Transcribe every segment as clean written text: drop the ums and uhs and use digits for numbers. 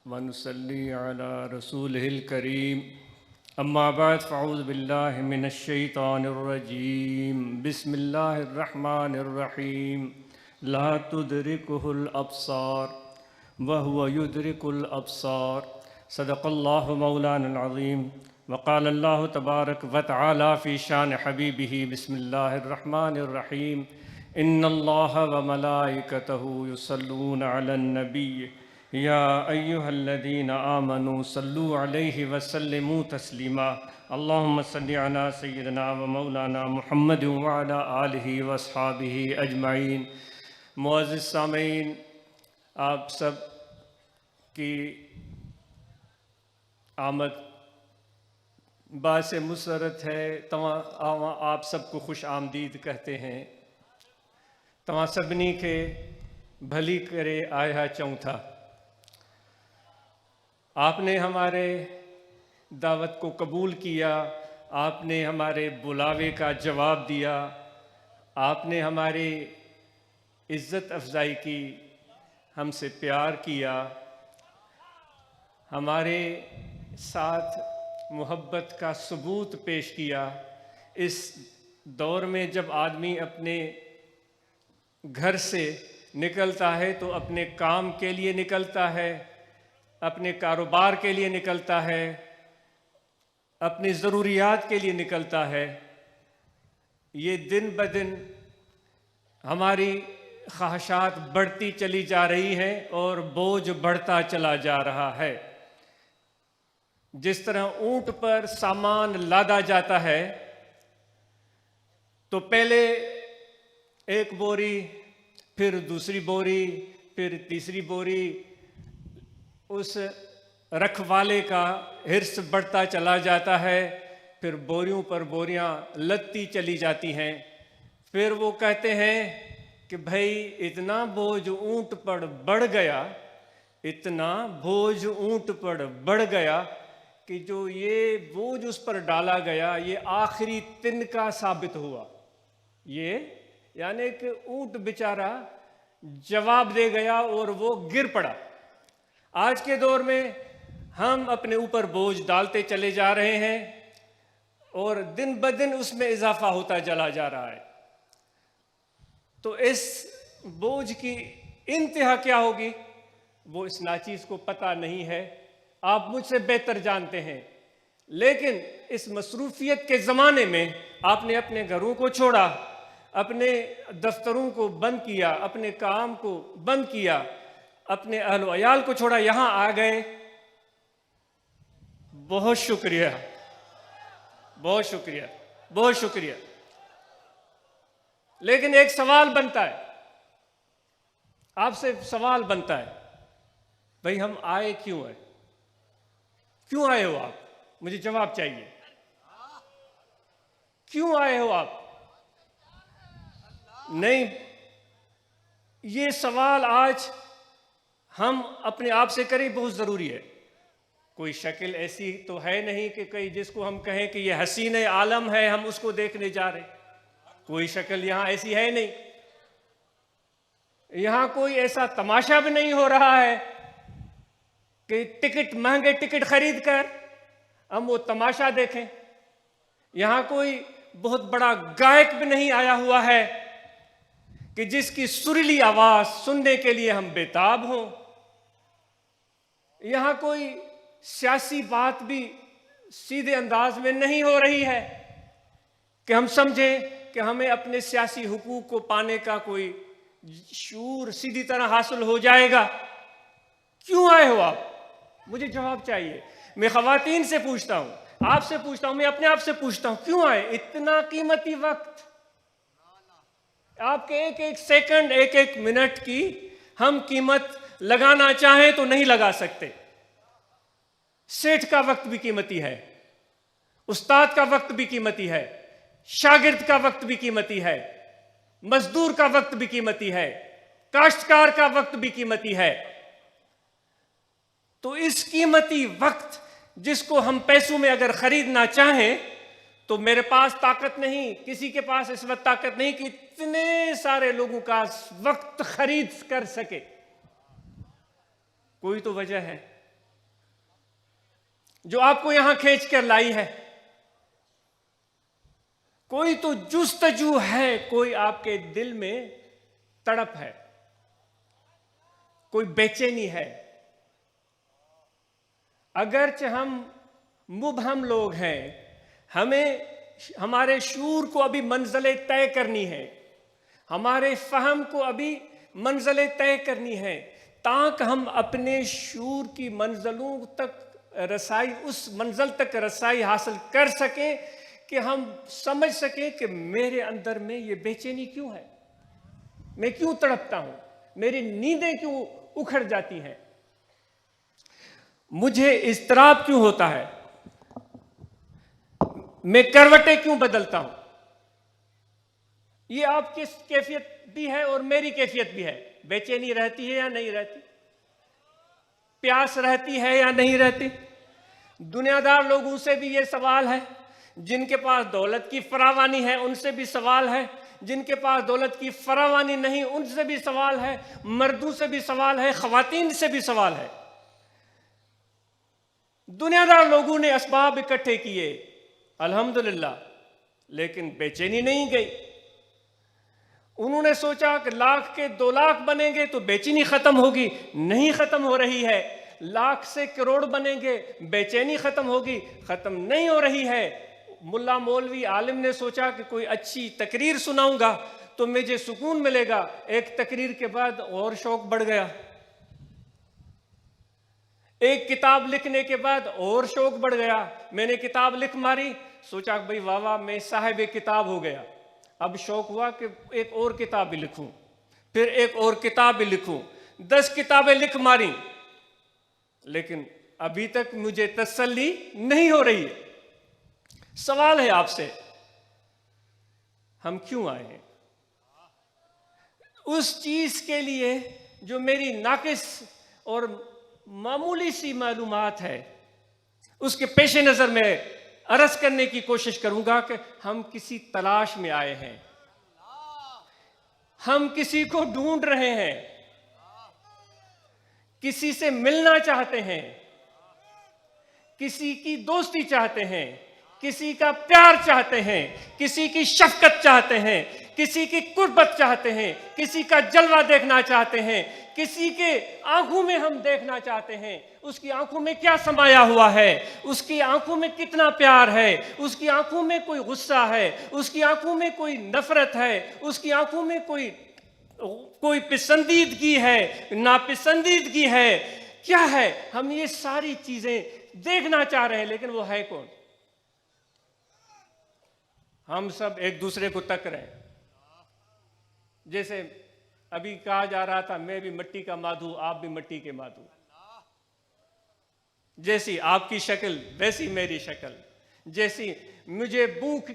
ونصلي على رسوله الكريم أما بعد فأعوذ بالله من الشيطان الرجيم بسم الله الرحمن الرحيم لا تدركه الأبصار وهو يدرك الأبصار صدق الله مولانا العظيم وقال الله تبارك وتعالى في شان حبيبه بسم الله الرحمن الرحيم إن الله وملائكته يصلون على النبي يا أيها الذين آمنوا صلوا عليه وسلموا تسليما اللهم صل على سيدنا ومولانا محمد وعلى آله واصحابه أجمعين۔ معزز سامعین، آپ سب کی آمد باعث مسرت ہے۔ آپ سب کو خوش آمدید کہتے ہیں۔ تمام سبنی کے بھلی کرے آیا چوں تھا۔ آپ نے ہمارے دعوت کو قبول کیا، آپ نے ہمارے بلاوے کا جواب دیا، آپ نے ہماری عزت افزائی کی، ہم سے پیار کیا، ہمارے ساتھ محبت کا ثبوت پیش کیا۔ اس دور میں جب آدمی اپنے گھر سے نکلتا ہے تو اپنے کام کے لیے نکلتا ہے، اپنے کاروبار کے لیے نکلتا ہے، اپنی ضروریات کے لیے نکلتا ہے۔ یہ دن بدن ہماری خواہشات بڑھتی چلی جا رہی ہیں اور بوجھ بڑھتا چلا جا رہا ہے۔ جس طرح اونٹ پر سامان لادا جاتا ہے تو پہلے ایک بوری، پھر دوسری بوری، پھر تیسری بوری، اس رکھوالے کا حرص بڑھتا چلا جاتا ہے، پھر بوریوں پر بوریاں لدتی چلی جاتی ہیں۔ پھر وہ کہتے ہیں کہ بھائی اتنا بوجھ اونٹ پر بڑھ گیا، اتنا بوجھ اونٹ پر بڑھ گیا کہ جو یہ بوجھ اس پر ڈالا گیا یہ آخری تنکا ثابت ہوا۔ یہ یعنی کہ اونٹ بیچارہ جواب دے گیا اور وہ گر پڑا۔ آج کے دور میں ہم اپنے اوپر بوجھ ڈالتے چلے جا رہے ہیں اور دن بدن اس میں اضافہ ہوتا چلا جا رہا ہے۔ تو اس بوجھ کی انتہا کیا ہوگی وہ اس ناچیز کو پتہ نہیں ہے، آپ مجھ سے بہتر جانتے ہیں۔ لیکن اس مصروفیت کے زمانے میں آپ نے اپنے گھروں کو چھوڑا، اپنے دفتروں کو بند کیا، اپنے کام کو بند کیا، اپنے اہل و عیال کو چھوڑا، یہاں آ گئے۔ بہت شکریہ، بہت شکریہ، بہت شکریہ۔ لیکن ایک سوال بنتا ہے، آپ سے سوال بنتا ہے، بھئی ہم آئے کیوں ہیں؟ کیوں آئے ہو آپ؟ مجھے جواب چاہیے۔ کیوں آئے ہو آپ؟ نہیں، یہ سوال آج ہم اپنے آپ سے کریں، بہت ضروری ہے۔ کوئی شکل ایسی تو ہے نہیں کہ کوئی جس کو ہم کہیں کہ یہ حسین عالم ہے، ہم اس کو دیکھنے جا رہے ہیں۔ کوئی شکل یہاں ایسی ہے نہیں۔ یہاں کوئی ایسا تماشا بھی نہیں ہو رہا ہے کہ ٹکٹ، مہنگے ٹکٹ خرید کر ہم وہ تماشا دیکھیں۔ یہاں کوئی بہت بڑا گائک بھی نہیں آیا ہوا ہے کہ جس کی سریلی آواز سننے کے لیے ہم بےتاب ہوں۔ یہاں کوئی سیاسی بات بھی سیدھے انداز میں نہیں ہو رہی ہے کہ ہم سمجھیں کہ ہمیں اپنے سیاسی حقوق کو پانے کا کوئی شعور سیدھی طرح حاصل ہو جائے گا۔ کیوں آئے ہو آپ؟ مجھے جواب چاہیے۔ میں خواتین سے پوچھتا ہوں، آپ سے پوچھتا ہوں، میں اپنے آپ سے پوچھتا ہوں، کیوں آئے؟ اتنا قیمتی وقت، آپ کے ایک ایک سیکنڈ، ایک ایک منٹ کی ہم قیمت لگانا چاہیں تو نہیں لگا سکتے۔ سیٹھ کا وقت بھی قیمتی ہے، استاد کا وقت بھی قیمتی ہے، شاگرد کا وقت بھی قیمتی ہے، مزدور کا وقت بھی قیمتی ہے، کاشتکار کا وقت بھی قیمتی ہے۔ تو اس قیمتی وقت جس کو ہم پیسوں میں اگر خریدنا چاہیں تو میرے پاس طاقت نہیں، کسی کے پاس اس وقت طاقت نہیں کہ اتنے سارے لوگوں کا وقت خرید کر سکے۔ کوئی تو وجہ ہے۔ جو آپ کو یہاں کھینچ کر لائی ہے؟ کوئی تو جستجو ہے، کوئی آپ کے دل میں تڑپ ہے، کوئی بے چینی ہے۔ اگرچہ ہم مبہم لوگ ہیں، ہمیں ہمارے شعور کو ابھی منزلیں طے کرنی ہے، ہمارے فہم کو ابھی منزلیں طے کرنی ہے، تاکہ ہم اپنے شعور کی منزلوں تک رسائی، اس منزل تک رسائی حاصل کر سکیں کہ ہم سمجھ سکیں کہ میرے اندر میں یہ بے چینی کیوں ہے، میں کیوں تڑپتا ہوں، میری نیندیں کیوں اکھڑ جاتی ہیں، مجھے اضطراب کیوں ہوتا ہے، میں کروٹیں کیوں بدلتا ہوں۔ یہ آپ کی کیفیت بھی ہے اور میری کیفیت بھی ہے۔ بے چینی رہتی ہے یا نہیں رہتی؟ پیاس رہتی ہے یا نہیں رہتی؟ دنیا دار لوگوں سے بھی یہ سوال ہے، جن کے پاس دولت کی فراوانی ہے ان سے بھی سوال ہے، جن کے پاس دولت کی فراوانی نہیں ان سے بھی سوال ہے، مردوں سے بھی سوال ہے، خواتین سے بھی سوال ہے۔ دنیا دار لوگوں نے اسباب اکٹھے کیے، الحمدللہ، لیکن بے چینی نہیں گئی۔ انہوں نے سوچا کہ لاکھ کے 2 لاکھ بنیں گے تو بے چینی ختم ہوگی، نہیں ختم ہو رہی ہے۔ لاکھ سے کروڑ بنیں گے، بے چینی ختم ہوگی، ختم نہیں ہو رہی ہے۔ ملا مولوی عالم نے سوچا کہ کوئی اچھی تقریر سناؤں گا تو مجھے سکون ملے گا، ایک تقریر کے بعد اور شوق بڑھ گیا، ایک کتاب لکھنے کے بعد اور شوق بڑھ گیا، میں نے کتاب لکھ ماری، سوچا کہ بھئی واہ واہ میں صاحب کتاب ہو گیا، اب شوق ہوا کہ ایک اور کتاب بھی لکھوں، پھر ایک اور کتاب بھی لکھوں، 10 کتابیں لکھ ماری، لیکن ابھی تک مجھے تسلی نہیں ہو رہی ہے۔ سوال ہے آپ سے، ہم کیوں آئے ہیں؟ اس چیز کے لیے جو میری ناقص اور معمولی سی معلومات ہے، اس کے پیش نظر میں عرض کرنے کی کوشش کروں گا کہ ہم کسی تلاش میں آئے ہیں، ہم کسی کو ڈھونڈ رہے ہیں، کسی سے ملنا چاہتے ہیں، کسی کی دوستی چاہتے ہیں، کسی کا پیار چاہتے ہیں، کسی کی شفقت چاہتے ہیں، کسی کی قربت چاہتے ہیں، کسی کا جلوہ دیکھنا چاہتے ہیں، کسی کے آنکھوں میں ہم دیکھنا چاہتے ہیں، اس کی آنکھوں میں کیا سمایا ہوا ہے، اس کی آنکھوں میں کتنا پیار ہے، اس کی آنکھوں میں کوئی غصہ ہے، اس کی آنکھوں میں کوئی نفرت ہے، اس کی آنکھوں میں کوئی پسندیدگی ہے، ناپسندیدگی ہے، کیا ہے؟ ہم یہ ساری چیزیں دیکھنا چاہ رہے ہیں، لیکن وہ ہے کون؟ ہم سب ایک دوسرے کو تک رہے ہیں۔ جیسے ابھی کہا جا رہا تھا، میں بھی مٹی کا مادھو، آپ بھی مٹی کے مادھو، جیسی آپ کی شکل ویسی میری شکل، جیسی مجھے بھوک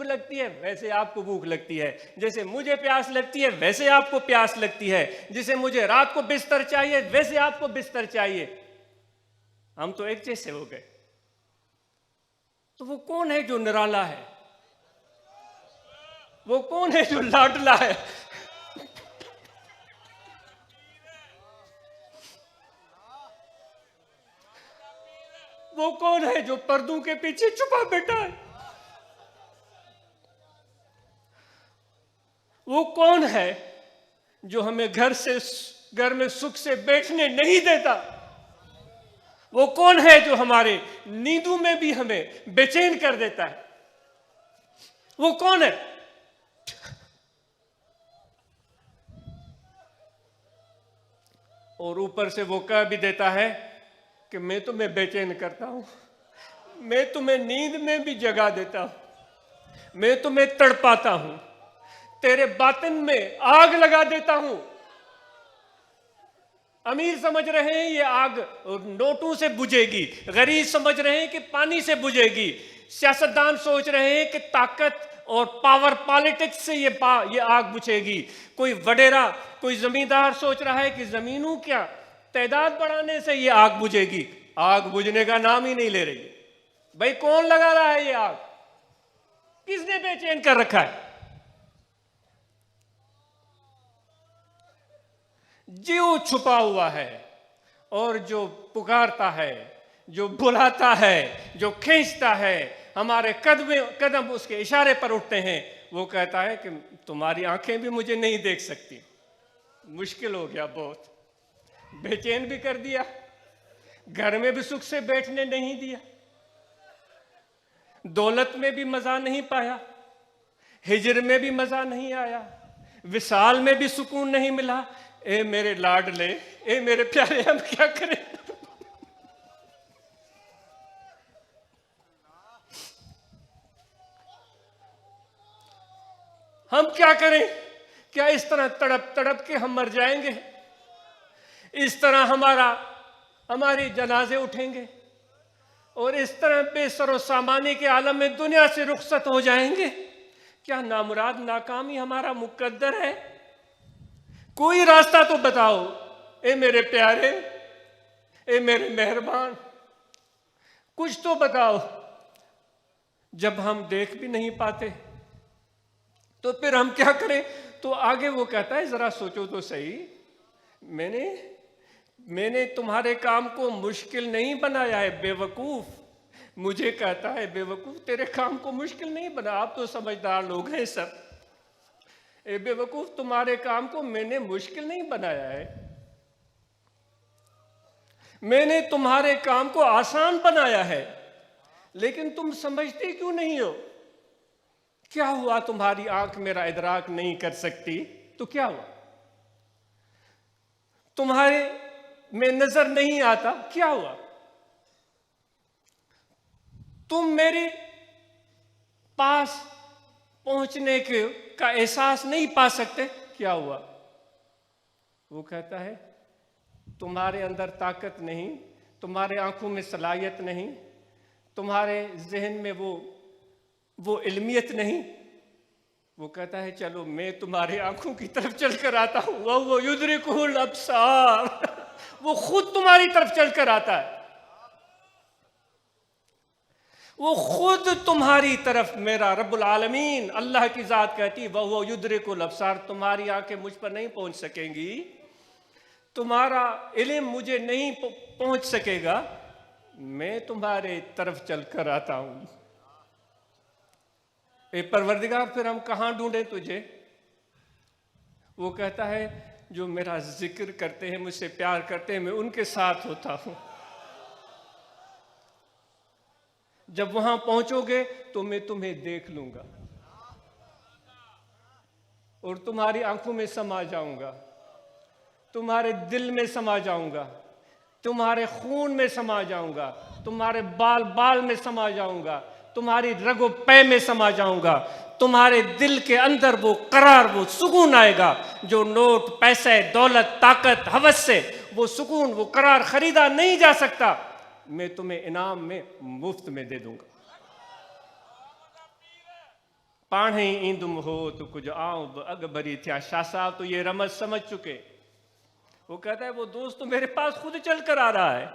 لگتی ہے ویسے آپ کو بھوک لگتی ہے، جیسے مجھے پیاس لگتی ہے ویسے آپ کو پیاس لگتی ہے، جیسے مجھے رات کو بستر چاہیے ویسے آپ کو بستر چاہیے، ہم تو ایک جیسے ہو گئے۔ تو وہ کون ہے جو نرالا ہے؟ وہ کون ہے جو لاڈلا ہے؟ وہ کون ہے جو پردوں کے پیچھے چھپا بیٹھا ہے؟ وہ کون ہے جو ہمیں گھر میں سکھ سے بیٹھنے نہیں دیتا؟ وہ کون ہے جو ہمارے نیندوں میں بھی ہمیں بے چین کر دیتا ہے؟ وہ کون ہے؟ اور اوپر سے وہ کہہ بھی دیتا ہے کہ میں تمہیں بے چین کرتا ہوں، میں تمہیں نیند میں بھی جگا دیتا ہوں، میں تمہیں تڑپاتا ہوں، تیرے باطن میں آگ لگا دیتا ہوں۔ امیر سمجھ رہے ہیں یہ آگ نوٹوں سے بجھے گی، غریب سمجھ رہے ہیں کہ پانی سے بجھے گی، سیاستدان سوچ رہے ہیں کہ طاقت اور پاور پالیٹکس سے یہ آگ بجھے گی، کوئی وڈیرا، کوئی زمیندار سوچ رہا ہے کہ زمینوں کیا تعداد بڑھانے سے یہ آگ بجھے گی، آگ بجھنے کا نام ہی نہیں لے رہی۔ بھائی کون لگا رہا ہے یہ آگ؟ کس نے بے چین کر رکھا ہے؟ جو چھپا ہوا ہے اور جو پکارتا ہے، جو بلاتا ہے، جو کھینچتا ہے، ہمارے قدم اس کے اشارے پر اٹھتے ہیں، وہ کہتا ہے کہ تمہاری آنکھیں بھی مجھے نہیں دیکھ سکتی۔ مشکل ہو گیا، بہت بے چین بھی کر دیا، گھر میں بھی سکھ سے بیٹھنے نہیں دیا، دولت میں بھی مزہ نہیں پایا، ہجر میں بھی مزہ نہیں آیا، وصال میں بھی سکون نہیں ملا۔ اے میرے لاڈلے، اے میرے پیارے، ہم کیا کریں؟ ہم کیا کریں؟ کیا اس طرح تڑپ تڑپ کے ہم مر جائیں گے؟ اس طرح ہماری جنازے اٹھیں گے اور اس طرح بے سر و سامانی کے عالم میں دنیا سے رخصت ہو جائیں گے؟ کیا نامراد ناکامی ہمارا مقدر ہے؟ کوئی راستہ تو بتاؤ اے میرے پیارے، اے میرے مہربان، کچھ تو بتاؤ۔ جب ہم دیکھ بھی نہیں پاتے تو پھر ہم کیا کریں؟ تو آگے وہ کہتا ہے ذرا سوچو تو صحیح، میں نے تمہارے کام کو مشکل نہیں بنایا ہے بے وقوف۔ مجھے کہتا ہے بے وقوف، تیرے کام کو مشکل نہیں بنا، آپ تو سمجھدار لوگ ہیں سب۔ اے بے وقوف، تمہارے کام کو میں نے مشکل نہیں بنایا ہے، میں نے تمہارے کام کو آسان بنایا ہے، لیکن تم سمجھتے کیوں نہیں ہو؟ کیا ہوا؟ تمہاری آنکھ میرا ادراک نہیں کر سکتی تو کیا ہوا؟ تمہارے میں نظر نہیں آتا، کیا ہوا؟ تم میرے پاس پہنچنے کا احساس نہیں پا سکتے، کیا ہوا؟ وہ کہتا ہے تمہارے اندر طاقت نہیں، تمہارے آنکھوں میں صلاحیت نہیں، تمہارے ذہن میں وہ علمیت نہیں۔ وہ کہتا ہے چلو میں تمہاری آنکھوں کی طرف چل کر آتا ہوں۔ وہ یدرکہ الابصار، وہ خود تمہاری طرف چل کر آتا ہے، وہ خود تمہاری طرف، میرا رب العالمین اللہ کی ذات کہتی وہ یدرک الابصار، تمہاری آنکھیں مجھ پر نہیں پہنچ سکیں گی، تمہارا علم مجھے نہیں پہنچ سکے گا، میں تمہارے طرف چل کر آتا ہوں۔ اے پروردگار، پھر ہم کہاں ڈھونڈیں تجھے؟ وہ کہتا ہے جو میرا ذکر کرتے ہیں، مجھ سے پیار کرتے ہیں، میں ان کے ساتھ ہوتا ہوں۔ جب وہاں پہنچو گے تو میں تمہیں دیکھ لوں گا اور تمہاری آنکھوں میں سما جاؤں گا، تمہارے دل میں سما جاؤں گا، تمہارے خون میں سما جاؤں گا، تمہارے بال میں سما جاؤں گا، تمہاری رگ و پے میں سما جاؤں گا، تمہارے دل کے اندر وہ قرار، وہ سکون آئے گا جو نوٹ، پیسے، دولت، طاقت، ہوس سے وہ سکون، وہ قرار خریدا نہیں جا سکتا۔ میں تمہیں انعام میں مفت میں دے دوں گا۔ پاڑھیں ایندم ہو تو کچھ آؤں اگ بری تھیا۔ شاہ صاحب تو یہ رمز سمجھ چکے۔ وہ کہتا ہے وہ دوست تو میرے پاس خود چل کر آ رہا ہے۔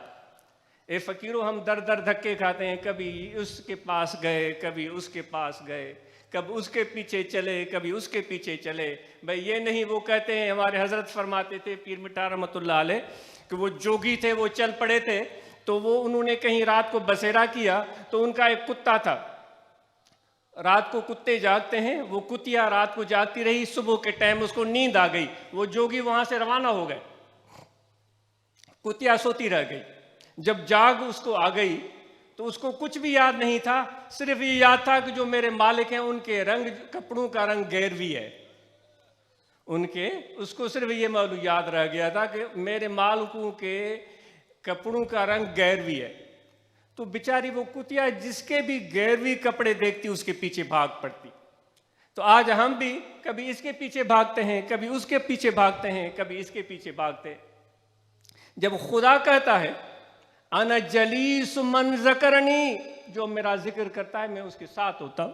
اے فقیرو، ہم در در دھکے کھاتے ہیں، کبھی اس کے پاس گئے، کبھی اس کے پاس گئے، کبھی اس کے پیچھے چلے، کبھی اس کے پیچھے چلے۔ بھئی یہ نہیں، وہ کہتے ہیں، ہمارے حضرت فرماتے تھے پیر مٹا رحمۃ اللہ علیہ، کہ وہ جوگی تھے، وہ چل پڑے تھے، تو انہوں نے کہیں رات کو بسیرا کیا، تو ان کا ایک کتا تھا۔ رات کو کتے جاگتے ہیں، وہ کتیا رات کو جاگتی رہی، صبح کے ٹائم اس کو نیند آ گئی، وہ جوگی وہاں سے روانہ ہو گئے، کتیا سوتی رہ گئی۔ جب جاگ اس کو آ گئی تو اس کو کچھ بھی یاد نہیں تھا، صرف یہ یاد تھا کہ جو میرے مالک ہیں ان کے کپڑوں کا رنگ گیروی ہے، اس کو صرف یہ معلوم یاد رہ گیا تھا کہ میرے مالکوں کے کپڑوں کا رنگ گیروی ہے۔ تو بیچاری وہ کتیا جس کے بھی گیروی کپڑے دیکھتی اس کے پیچھے بھاگ پڑتی۔ تو آج ہم بھی کبھی اس کے پیچھے بھاگتے ہیں، کبھی اس کے پیچھے بھاگتے ہیں، کبھی اس کے پیچھے بھاگتے ہیں۔ جب خدا کہتا ہے انا جلیس من ذکرنی، جو میرا ذکر کرتا ہے میں اس کے ساتھ ہوتا ہوں۔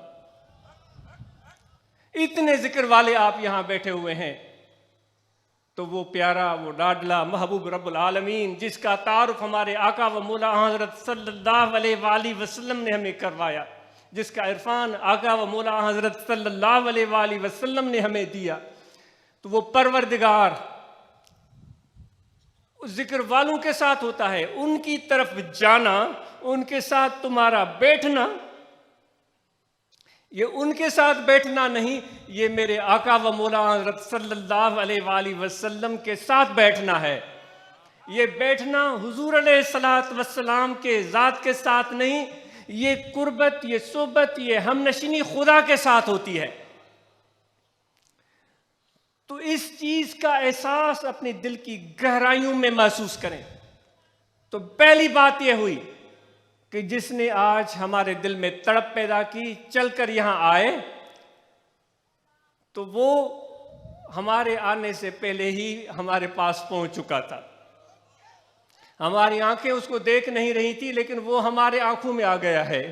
اتنے ذکر والے آپ یہاں بیٹھے ہوئے ہیں، تو وہ پیارا، وہ لاڈلا محبوب رب العالمین جس کا تعارف ہمارے آقا و مولا حضرت صلی اللہ علیہ وآلہ وسلم نے ہمیں کروایا، جس کا عرفان آقا و مولا حضرت صلی اللہ علیہ وآلہ وسلم نے ہمیں دیا، تو وہ پروردگار ذکر والوں کے ساتھ ہوتا ہے، ان کی طرف جانا، ان کے ساتھ تمہارا بیٹھنا، یہ ان کے ساتھ بیٹھنا نہیں، یہ میرے آقا و مولا صلی اللہ علیہ وآلہ وسلم کے ساتھ بیٹھنا ہے۔ یہ بیٹھنا حضور علیہ السلام کے ذات کے ساتھ نہیں، یہ قربت، یہ صحبت، یہ ہم نشینی خدا کے ساتھ ہوتی ہے۔ تو اس چیز کا احساس اپنے دل کی گہرائیوں میں محسوس کریں۔ تو پہلی بات یہ ہوئی کہ جس نے آج ہمارے دل میں تڑپ پیدا کی، چل کر یہاں آئے، تو وہ ہمارے آنے سے پہلے ہی ہمارے پاس پہنچ چکا تھا۔ ہماری آنکھیں اس کو دیکھ نہیں رہی تھی، لیکن وہ ہمارے آنکھوں میں آ گیا ہے۔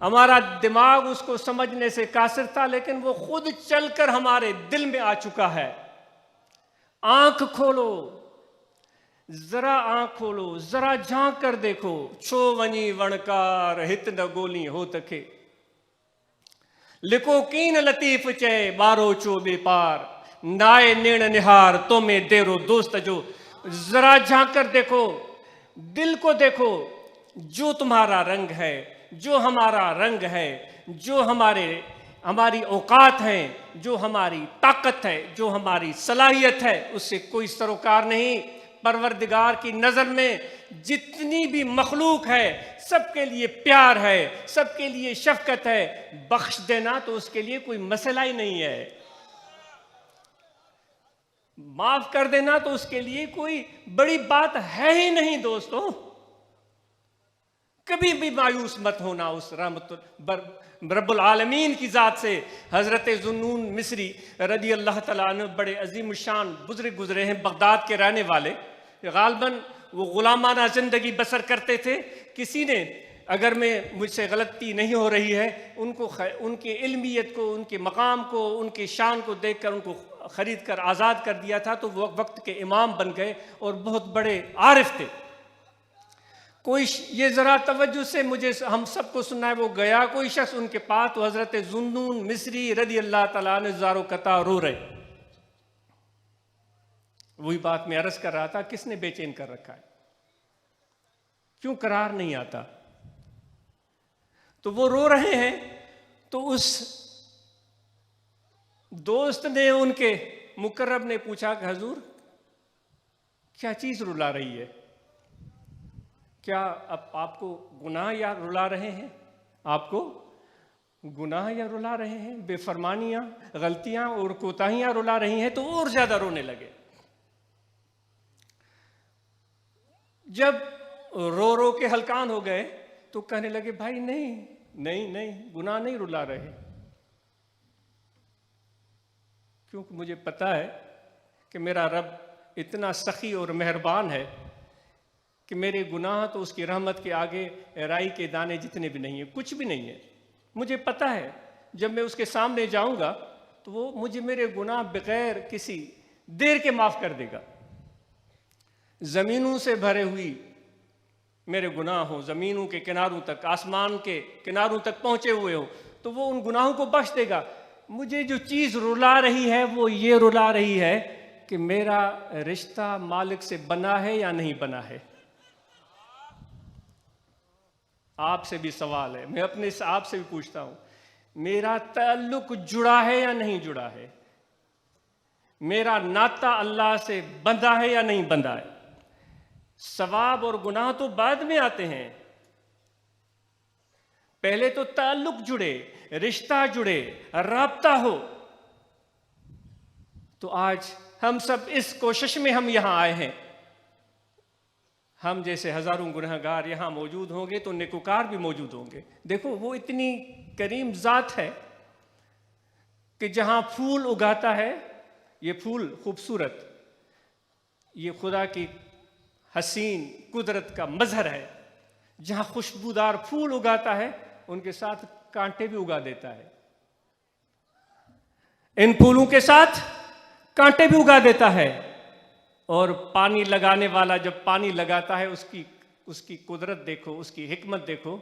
ہمارا دماغ اس کو سمجھنے سے قاصر تھا، لیکن وہ خود چل کر ہمارے دل میں آ چکا ہے۔ آنکھ کھولو، ذرا آنکھ کھولو، ذرا جھانک کر دیکھو، چھو ونی ونکار ہت نہ گولی ہو تکے، لکھو کین لطیف چے بارو چو بے پار، نائے نیڑ نہار تو میں دیرو دوست جو۔ ذرا جھانک کر دیکھو، دل کو دیکھو، جو تمہارا رنگ ہے، جو ہمارا رنگ ہے، جو ہماری اوقات ہیں، جو ہماری طاقت ہے، جو ہماری صلاحیت ہے، اس سے کوئی سروکار نہیں۔ پروردگار کی نظر میں جتنی بھی مخلوق ہے، سب کے لیے پیار ہے، سب کے لیے شفقت ہے۔ بخش دینا تو اس کے لیے کوئی مسئلہ ہی نہیں ہے، معاف کر دینا تو اس کے لیے کوئی بڑی بات ہے ہی نہیں۔ دوستو، کبھی بھی مایوس مت ہونا اس رب العالمین کی ذات سے۔ حضرت ذوالنون مصری رضی اللہ تعالیٰ عنہ بڑے عظیم الشان بزرگ گزرے ہیں، بغداد کے رہنے والے۔ غالباً وہ غلامانہ زندگی بسر کرتے تھے۔ کسی نے، اگر مجھ سے غلطی نہیں ہو رہی ہے، ان کی علمیت کو، ان کے مقام کو، ان کی شان کو دیکھ کر ان کو خرید کر آزاد کر دیا تھا، تو وہ وقت کے امام بن گئے اور بہت بڑے عارف تھے۔ کوئی یہ ذرا توجہ سے مجھے ہم سب کو سننا ہے، وہ گیا کوئی شخص ان کے پاس، تو حضرت ذوالنون مصری رضی اللہ تعالیٰ عنہ زارو قطع رو رہے۔ وہی بات میں عرض کر رہا تھا، کس نے بے چین کر رکھا ہے؟ کیوں قرار نہیں آتا؟ تو وہ رو رہے ہیں، تو اس دوست نے، ان کے مقرب نے پوچھا کہ حضور کیا چیز رلا رہی ہے؟ کیا اب آپ کو گناہ یا رلا رہے ہیں؟ آپ کو گناہ یا رلا رہے ہیں؟ بے فرمانیاں، غلطیاں اور کوتاہیاں رلا رہی ہیں؟ تو اور زیادہ رونے لگے۔ جب رو رو کے ہلکان ہو گئے تو کہنے لگے، بھائی نہیں، گناہ نہیں رلا رہے، کیونکہ مجھے پتہ ہے کہ میرا رب اتنا سخی اور مہربان ہے کہ میرے گناہ تو اس کی رحمت کے آگے رائی کے دانے جتنے بھی نہیں ہیں، کچھ بھی نہیں ہے۔ مجھے پتہ ہے جب میں اس کے سامنے جاؤں گا تو وہ مجھے میرے گناہ بغیر کسی دیر کے معاف کر دے گا۔ زمینوں سے بھرے ہوئی میرے گناہ ہوں، زمینوں کے کناروں تک، آسمان کے کناروں تک پہنچے ہوئے ہوں، تو وہ ان گناہوں کو بخش دے گا۔ مجھے جو چیز رلا رہی ہے وہ یہ رلا رہی ہے کہ میرا رشتہ مالک سے بنا ہے یا نہیں بنا ہے۔ آپ سے بھی سوال ہے، میں اپنے آپ سے بھی پوچھتا ہوں، میرا تعلق جڑا ہے یا نہیں جڑا ہے؟ میرا ناطہ اللہ سے بندھا ہے یا نہیں بندھا ہے؟ ثواب اور گناہ تو بعد میں آتے ہیں، پہلے تو تعلق جڑے، رشتہ جڑے، رابطہ ہو۔ تو آج ہم سب اس کوشش میں ہم یہاں آئے ہیں۔ ہم جیسے ہزاروں گنہگار یہاں موجود ہوں گے تو نیکوکار بھی موجود ہوں گے۔ دیکھو، وہ اتنی کریم ذات ہے کہ جہاں پھول اگاتا ہے، یہ پھول خوبصورت، یہ خدا کی حسین قدرت کا مظہر ہے۔ جہاں خوشبودار پھول اگاتا ہے، ان کے ساتھ کانٹے بھی اگا دیتا ہے، ان پھولوں کے ساتھ کانٹے بھی اگا دیتا ہے۔ اور پانی لگانے والا جب پانی لگاتا ہے، اس کی قدرت دیکھو، اس کی حکمت دیکھو،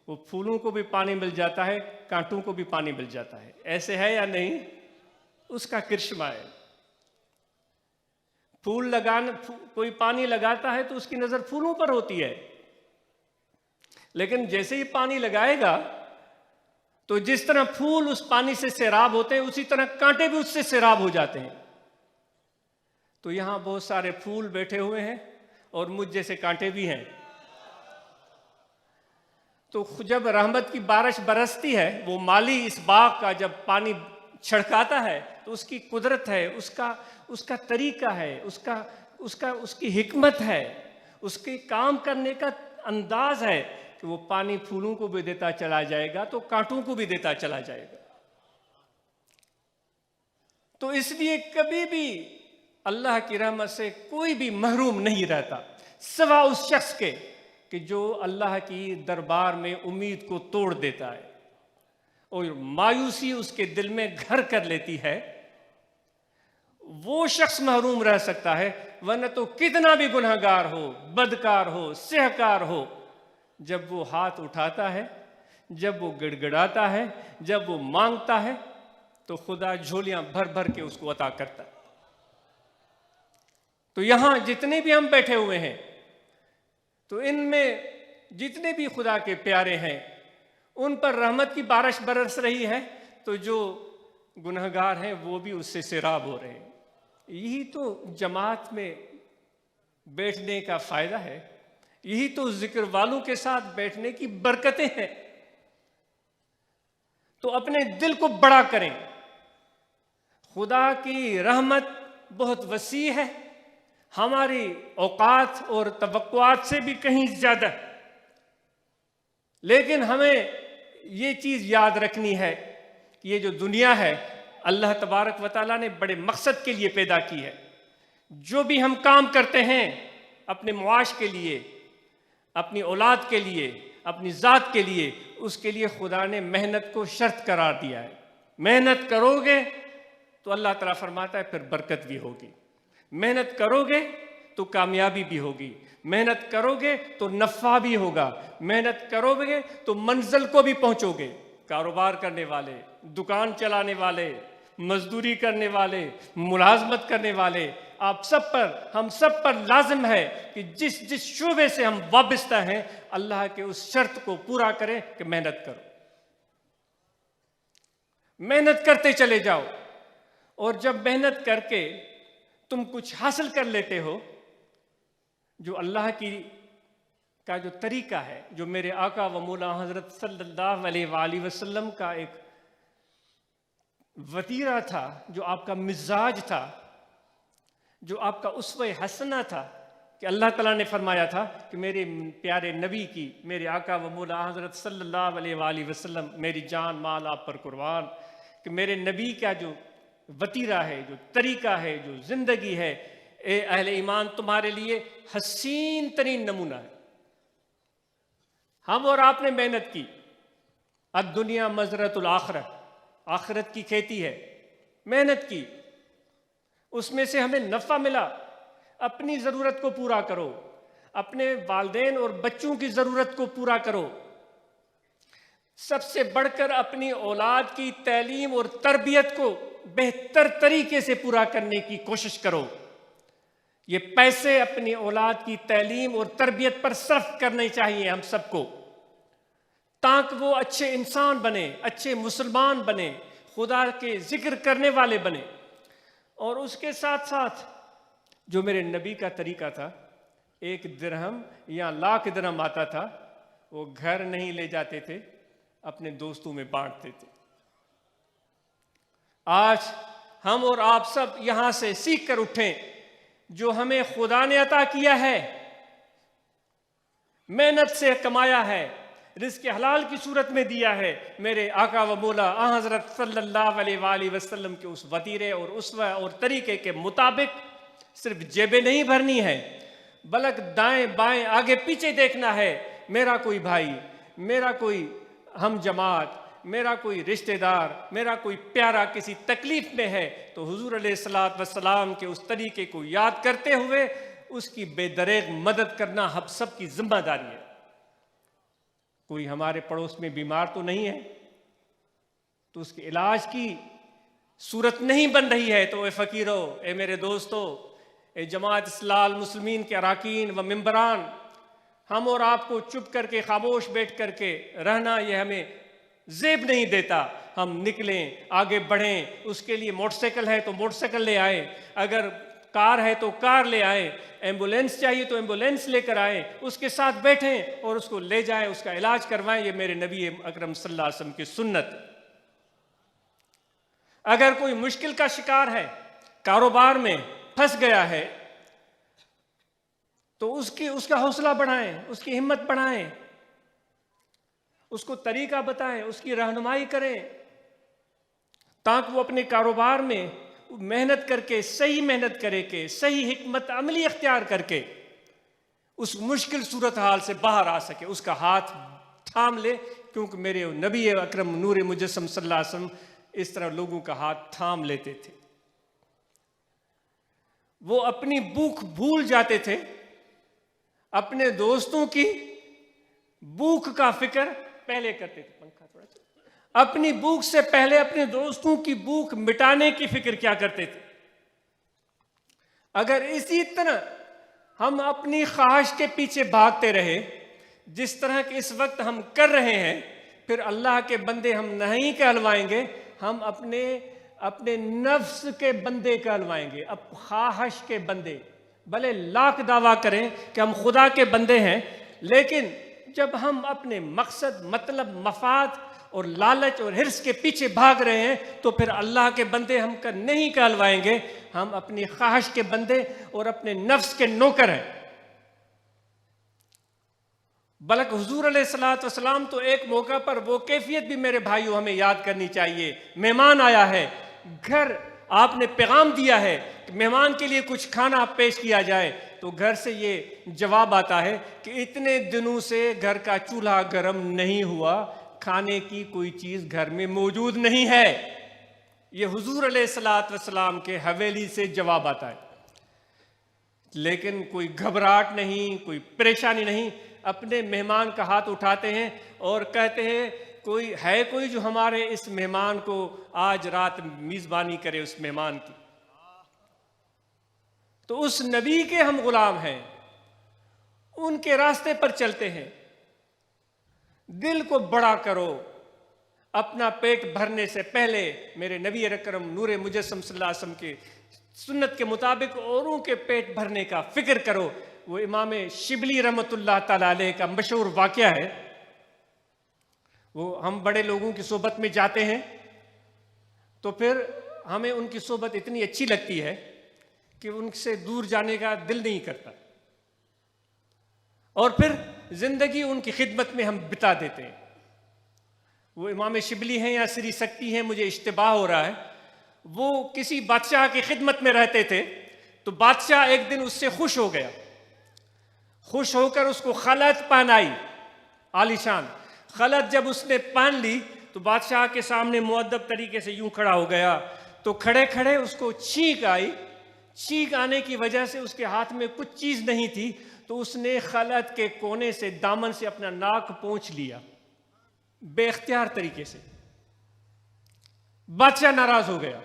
وہ پھولوں کو بھی پانی مل جاتا ہے، کانٹوں کو بھی پانی مل جاتا ہے۔ ایسے ہے یا نہیں؟ اس کا کرشمہ ہے۔ کوئی پانی لگاتا ہے تو اس کی نظر پھولوں پر ہوتی ہے، لیکن جیسے ہی پانی لگائے گا تو جس طرح پھول اس پانی سے سیراب ہوتے ہیں اسی طرح کانٹے بھی اس سے سیراب ہو جاتے ہیں۔ تو یہاں بہت سارے پھول بیٹھے ہوئے ہیں اور مجھ جیسے کانٹے بھی ہیں۔ تو جب رحمت کی بارش برستی ہے، وہ مالی اس باغ کا جب پانی چھڑکاتا ہے تو اس کی قدرت ہے، اس کا طریقہ ہے، اس کی حکمت ہے، اس کے کام کرنے کا انداز ہے کہ وہ پانی پھولوں کو بھی دیتا چلا جائے گا تو کانٹوں کو بھی دیتا چلا جائے گا۔ تو اس لیے کبھی بھی اللہ کی رحمت سے کوئی بھی محروم نہیں رہتا، سوا اس شخص کے کہ جو اللہ کی دربار میں امید کو توڑ دیتا ہے اور مایوسی اس کے دل میں گھر کر لیتی ہے، وہ شخص محروم رہ سکتا ہے، ورنہ تو کتنا بھی گنہگار ہو، بدکار ہو، سہکار ہو، جب وہ ہاتھ اٹھاتا ہے، جب وہ گڑ گڑاتا ہے، جب وہ مانگتا ہے تو خدا جھولیاں بھر بھر کے اس کو عطا کرتا ہے۔ تو یہاں جتنے بھی ہم بیٹھے ہوئے ہیں، تو ان میں جتنے بھی خدا کے پیارے ہیں ان پر رحمت کی بارش برس رہی ہے، تو جو گنہگار ہیں وہ بھی اس سے سیراب ہو رہے ہیں۔ یہی تو جماعت میں بیٹھنے کا فائدہ ہے، یہی تو ذکر والوں کے ساتھ بیٹھنے کی برکتیں ہیں۔ تو اپنے دل کو بڑا کریں، خدا کی رحمت بہت وسیع ہے، ہماری اوقات اور توقعات سے بھی کہیں زیادہ، لیکن ہمیں یہ چیز یاد رکھنی ہے کہ یہ جو دنیا ہے اللہ تبارک و تعالیٰ نے بڑے مقصد کے لیے پیدا کی ہے۔ جو بھی ہم کام کرتے ہیں اپنے معاش کے لیے، اپنی اولاد کے لیے، اپنی ذات کے لیے، اس کے لیے خدا نے محنت کو شرط قرار دیا ہے۔ محنت کرو گے تو اللہ تعالیٰ فرماتا ہے پھر برکت بھی ہوگی، محنت کرو گے تو کامیابی بھی ہوگی، محنت کرو گے تو نفع بھی ہوگا، محنت کرو گے تو منزل کو بھی پہنچو گے۔ کاروبار کرنے والے، دکان چلانے والے، مزدوری کرنے والے، ملازمت کرنے والے، آپ سب پر، ہم سب پر لازم ہے کہ جس شعبے سے ہم وابستہ ہیں اللہ کے اس شرط کو پورا کریں کہ محنت کرو، محنت کرتے چلے جاؤ۔ اور جب محنت کر کے تم کچھ حاصل کر لیتے ہو، جو اللہ کی کا جو طریقہ ہے، جو میرے آقا و مولا حضرت صلی اللہ علیہ وآلہ وسلم کا ایک وتیرہ تھا، جو آپ کا مزاج تھا، جو آپ کا اسوہ حسنہ تھا، کہ اللہ تعالیٰ نے فرمایا تھا کہ میرے پیارے نبی کی، میرے آقا و مولا حضرت صلی اللہ علیہ وآلہ وسلم، میری جان مال آپ پر قربان، کہ میرے نبی کا جو وتیرہ ہے، جو طریقہ ہے، جو زندگی ہے، اے اہل ایمان تمہارے لیے حسین ترین نمونہ ہے۔ ہم اور آپ نے محنت کی، الدنیا مزرعۃ الآخرہ، آخرت کی کھیتی ہے، محنت کی، اس میں سے ہمیں نفع ملا، اپنی ضرورت کو پورا کرو، اپنے والدین اور بچوں کی ضرورت کو پورا کرو، سب سے بڑھ کر اپنی اولاد کی تعلیم اور تربیت کو بہتر طریقے سے پورا کرنے کی کوشش کرو۔ یہ پیسے اپنی اولاد کی تعلیم اور تربیت پر صرف کرنے چاہیے ہم سب کو، تاکہ وہ اچھے انسان بنے، اچھے مسلمان بنے، خدا کے ذکر کرنے والے بنے۔ اور اس کے ساتھ ساتھ جو میرے نبی کا طریقہ تھا، 1 درہم یا لاکھ درہم آتا تھا، وہ گھر نہیں لے جاتے تھے، اپنے دوستوں میں بانٹتے تھے۔ آج ہم اور آپ سب یہاں سے سیکھ کر اٹھیں، جو ہمیں خدا نے عطا کیا ہے، محنت سے کمایا ہے، رزق حلال کی صورت میں دیا ہے، میرے آقا و مولا حضرت صلی اللہ علیہ وآلہ وسلم کے اس وتیرے اور اسوہ اور طریقے کے مطابق صرف جیبیں نہیں بھرنی ہے، بلکہ دائیں بائیں آگے پیچھے دیکھنا ہے۔ میرا کوئی بھائی، میرا کوئی ہم جماعت، میرا کوئی رشتہ دار، میرا کوئی پیارا کسی تکلیف میں ہے تو حضور علیہ السلام کے اس طریقے کو یاد کرتے ہوئے اس کی بے دریغ مدد کرنا ہم سب کی ذمہ داری ہے۔ کوئی ہمارے پڑوس میں بیمار تو نہیں ہے تو اس کے علاج کی صورت نہیں بن رہی ہے تو اے فقیرو، اے میرے دوستو، اے جماعت اصلاح المسلمین کے اراکین و ممبران، ہم اور آپ کو چپ کر کے خاموش بیٹھ کر کے رہنا یہ ہمیں زیب نہیں دیتا۔ ہم نکلیں، آگے بڑھیں۔ اس کے لیے موٹر سائیکل ہے تو موٹر سائیکل لے آئیں، اگر کار ہے تو کار لے آئیں، ایمبولینس چاہیے تو ایمبولینس لے کر آئیں، اس کے ساتھ بیٹھیں اور اس کو لے جائیں، اس کا علاج کروائیں۔ یہ میرے نبی اکرم صلی اللہ علیہ وسلم کی سنت۔ اگر کوئی مشکل کا شکار ہے، کاروبار میں پھنس گیا ہے، تو اس کا حوصلہ بڑھائیں، اس کی ہمت بڑھائیں، اس کو طریقہ بتائیں، اس کی رہنمائی کریں، تاکہ وہ اپنے کاروبار میں محنت کر کے، صحیح محنت کرے کے، صحیح حکمت عملی اختیار کر کے اس مشکل صورتحال سے باہر آ سکے، اس کا ہاتھ تھام لے، کیونکہ میرے نبی اکرم نور مجسم صلی اللہ علیہ وسلم اس طرح لوگوں کا ہاتھ تھام لیتے تھے۔ وہ اپنی بھوک بھول جاتے تھے، اپنے دوستوں کی بھوک کا فکر پہلے کرتے تھے۔ پنکھا تھوڑا سا، اپنی بھوک سے پہلے اپنے دوستوں کی بھوک مٹانے کی فکر کیا کرتے تھے۔ اگر اسی طرح ہم اپنی خواہش کے پیچھے بھاگتے رہے جس طرح کہ اس وقت ہم کر رہے ہیں، پھر اللہ کے بندے ہم نہیں کہلوائیں گے، ہم اپنے نفس کے بندے کہلوائیں گے، اب خواہش کے بندے۔ بھلے لاکھ دعویٰ کریں کہ ہم خدا کے بندے ہیں، لیکن جب ہم اپنے مقصد، مطلب، مفاد اور لالچ اور حرص کے پیچھے بھاگ رہے ہیں تو پھر اللہ کے بندے ہم کا نہیں کہلوائیں گے، ہم اپنی خواہش کے بندے اور اپنے نفس کے نوکر ہیں۔ بلکہ حضور علیہ الصلوۃ والسلام تو ایک موقع پر وہ کیفیت بھی میرے بھائیوں ہمیں یاد کرنی چاہیے۔ مہمان آیا ہے گھر، آپ نے پیغام دیا ہے کہ مہمان کے لیے کچھ کھانا پیش کیا جائے، تو گھر سے یہ جواب آتا ہے کہ اتنے دنوں سے گھر کا چولہا گرم نہیں ہوا، کھانے کی کوئی چیز گھر میں موجود نہیں ہے۔ یہ حضور علیہ الصلوۃ والسلام کے حویلی سے جواب آتا ہے، لیکن کوئی گھبراہٹ نہیں، کوئی پریشانی نہیں، اپنے مہمان کا ہاتھ اٹھاتے ہیں اور کہتے ہیں کوئی جو ہمارے اس مہمان کو آج رات میزبانی کرے، اس مہمان کی۔ تو اس نبی کے ہم غلام ہیں، ان کے راستے پر چلتے ہیں۔ دل کو بڑا کرو، اپنا پیٹ بھرنے سے پہلے میرے نبی اکرم نور مجسم صلی اللہ علیہ وسلم کی سنت کے مطابق اوروں کے پیٹ بھرنے کا فکر کرو۔ وہ امام شبلی رحمۃ اللہ تعالیٰ علیہ کا مشہور واقعہ ہے۔ وہ ہم بڑے لوگوں کی صحبت میں جاتے ہیں تو پھر ہمیں ان کی صحبت اتنی اچھی لگتی ہے کہ ان سے دور جانے کا دل نہیں کرتا، اور پھر زندگی ان کی خدمت میں ہم بتا دیتے ہیں۔ وہ امام شبلی ہیں یا سری سکتی ہیں، مجھے اشتباہ ہو رہا ہے، وہ کسی بادشاہ کی خدمت میں رہتے تھے، تو بادشاہ ایک دن اس سے خوش ہو گیا، خوش ہو کر اس کو خلعت پہنائی، عالیشان خلعت جب اس نے پہن لی تو بادشاہ کے سامنے مؤدب طریقے سے یوں کھڑا ہو گیا، تو کھڑے کھڑے اس کو چھینک آئی۔ چھینک آنے کی وجہ سے اس کے ہاتھ میں کچھ چیز نہیں تھی، تو اس نے خلعت کے کونے سے دامن سے اپنا ناک پونچھ لیا بے اختیار طریقے سے۔ بادشاہ ناراض ہو گیا،